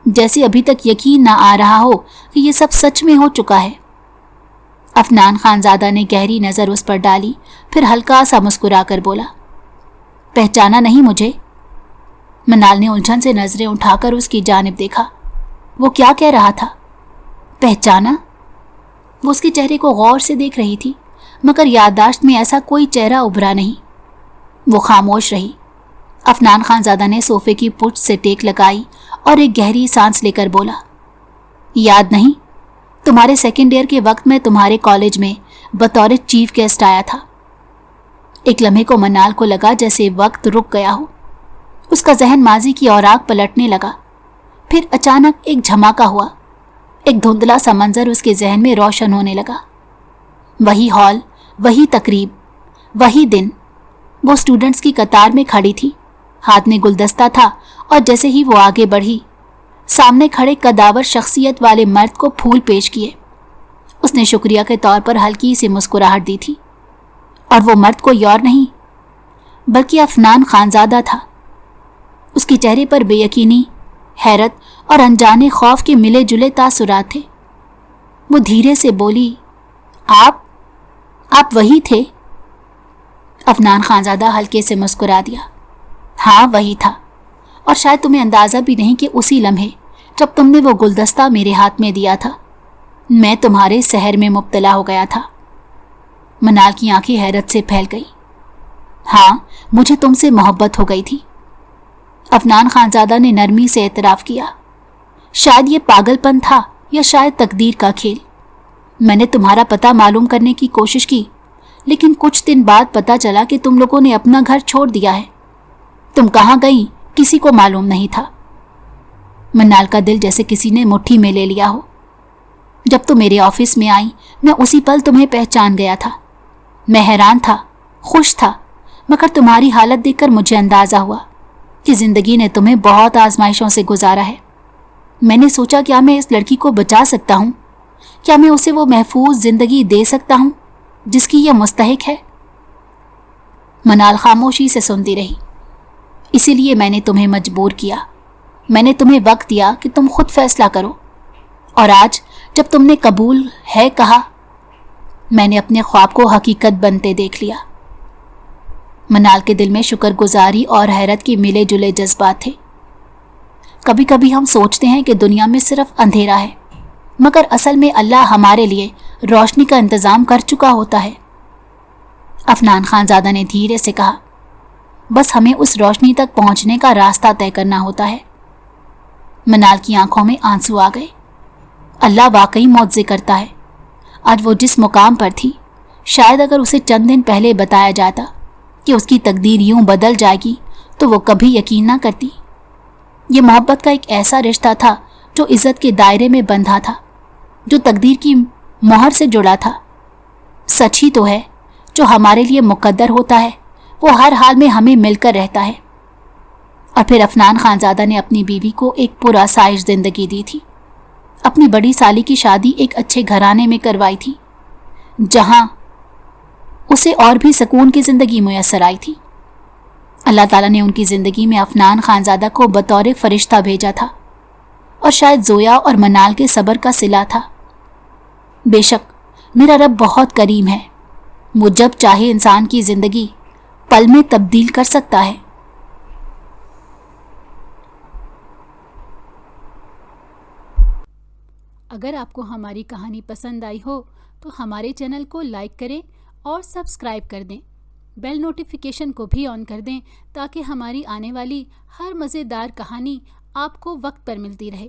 जैसे अभी तक यकीन ना आ रहा हो कि ये सब सच में हो चुका है। अफनान खानजादा ने गहरी नज़र उस पर डाली, फिर हल्का सा मुस्कुरा कर बोला, पहचाना नहीं मुझे? मनाल ने उलझन से नजरें उठाकर उसकी जानिब देखा। वो क्या कह रहा था? पहचाना? वो उसके चेहरे को गौर से देख रही थी, मगर याददाश्त में ऐसा कोई चेहरा उभरा नहीं। वो खामोश रही। अफनान खानजादा ने सोफे की पुष्ट से टेक लगाई और एक गहरी सांस लेकर बोला, याद नहीं? तुम्हारे सेकेंड ईयर के वक्त में तुम्हारे कॉलेज में बतौर चीफ गेस्ट आया था। एक लम्हे को मनाल को लगा जैसे वक्त रुक गया हो। उसका जहन माजी की औराक पलटने लगा। फिर अचानक एक झमाका हुआ। एक धुंधला सा मंजर उसके जहन में रोशन होने लगा। वही हॉल, वही तकरीब, वही दिन। वो स्टूडेंट्स की कतार में खड़ी थी, हाथ में गुलदस्ता था, और जैसे ही वो आगे बढ़ी, सामने खड़े कदावर शख्सियत वाले मर्द को फूल पेश किए। उसने शुक्रिया के तौर पर हल्की सी मुस्कुराहट दी थी, और वो मर्द कोई और नहीं बल्कि अफनान खानजादा था। उसके चेहरे पर बेयकीनी, हैरत और अनजाने खौफ के मिले जुले तासुरात थे। वो धीरे से बोली, आप वही थे? अफनान खानजादा हल्के से मुस्कुरा दिया। हाँ, वही था, और शायद तुम्हें अंदाज़ा भी नहीं कि उसी लम्हे जब तुमने वो गुलदस्ता मेरे हाथ में दिया था, मैं तुम्हारे सहर में मुब्तला हो गया था। منال کی آنکھیں حیرت سے پھیل گئی۔ ہاں، مجھے تم سے محبت ہو گئی تھی، عفنان خانزادہ نے نرمی سے اعتراف کیا۔ شاید یہ پاگل پن تھا یا شاید تقدیر کا کھیل۔ میں نے تمہارا پتہ معلوم کرنے کی کوشش کی، لیکن کچھ دن بعد پتہ چلا کہ تم لوگوں نے اپنا گھر چھوڑ دیا ہے۔ تم کہاں گئی کسی کو معلوم نہیں تھا۔ منال کا دل جیسے کسی نے مٹھی میں لے لیا ہو۔ جب تم میرے آفس میں آئی، میں اسی پل تمہیں پہچان گیا تھا۔ میں حیران تھا، خوش تھا، مگر تمہاری حالت دیکھ کر مجھے اندازہ ہوا کہ زندگی نے تمہیں بہت آزمائشوں سے گزارا ہے۔ میں نے سوچا کیا میں اس لڑکی کو بچا سکتا ہوں؟ کیا میں اسے وہ محفوظ زندگی دے سکتا ہوں جس کی یہ مستحق ہے؟ منال خاموشی سے سنتی رہی۔ اسی لیے میں نے تمہیں مجبور کیا۔ میں نے تمہیں وقت دیا کہ تم خود فیصلہ کرو، اور آج جب تم نے قبول ہے کہا، میں نے اپنے خواب کو حقیقت بنتے دیکھ لیا۔ منال کے دل میں شکر گزاری اور حیرت کے ملے جلے جذبات تھے۔ کبھی کبھی ہم سوچتے ہیں کہ دنیا میں صرف اندھیرا ہے، مگر اصل میں اللہ ہمارے لیے روشنی کا انتظام کر چکا ہوتا ہے۔ عفنان خانزادہ نے دھیرے سے کہا، بس ہمیں اس روشنی تک پہنچنے کا راستہ طے کرنا ہوتا ہے۔ منال کی آنکھوں میں آنسو آ گئے۔ اللہ واقعی معجزے کرتا ہے۔ آج وہ جس مقام پر تھی، شاید اگر اسے چند دن پہلے بتایا جاتا کہ اس کی تقدیر یوں بدل جائے گی تو وہ کبھی یقین نہ کرتی۔ یہ محبت کا ایک ایسا رشتہ تھا جو عزت کے دائرے میں بندھا تھا، جو تقدیر کی مہر سے جڑا تھا۔ سچ ہی تو ہے، جو ہمارے لیے مقدر ہوتا ہے وہ ہر حال میں ہمیں مل کر رہتا ہے۔ اور پھر عفنان خانزادہ نے اپنی بیوی کو ایک پرآسائش زندگی دی تھی۔ اپنی بڑی سالی کی شادی ایک اچھے گھرانے میں کروائی تھی، جہاں اسے اور بھی سکون کی زندگی میسر آئی تھی۔ اللہ تعالیٰ نے ان کی زندگی میں عفنان خانزادہ کو بطور فرشتہ بھیجا تھا، اور شاید زویا اور منال کے صبر کا صلہ تھا۔ بے شک میرا رب بہت کریم ہے، وہ جب چاہے انسان کی زندگی پل میں تبدیل کر سکتا ہے۔ اگر آپ کو ہماری کہانی پسند آئی ہو تو ہمارے چینل کو لائک کریں اور سبسکرائب کر دیں۔ بیل نوٹیفیکیشن کو بھی آن کر دیں تاکہ ہماری آنے والی ہر مزیدار کہانی آپ کو وقت پر ملتی رہے۔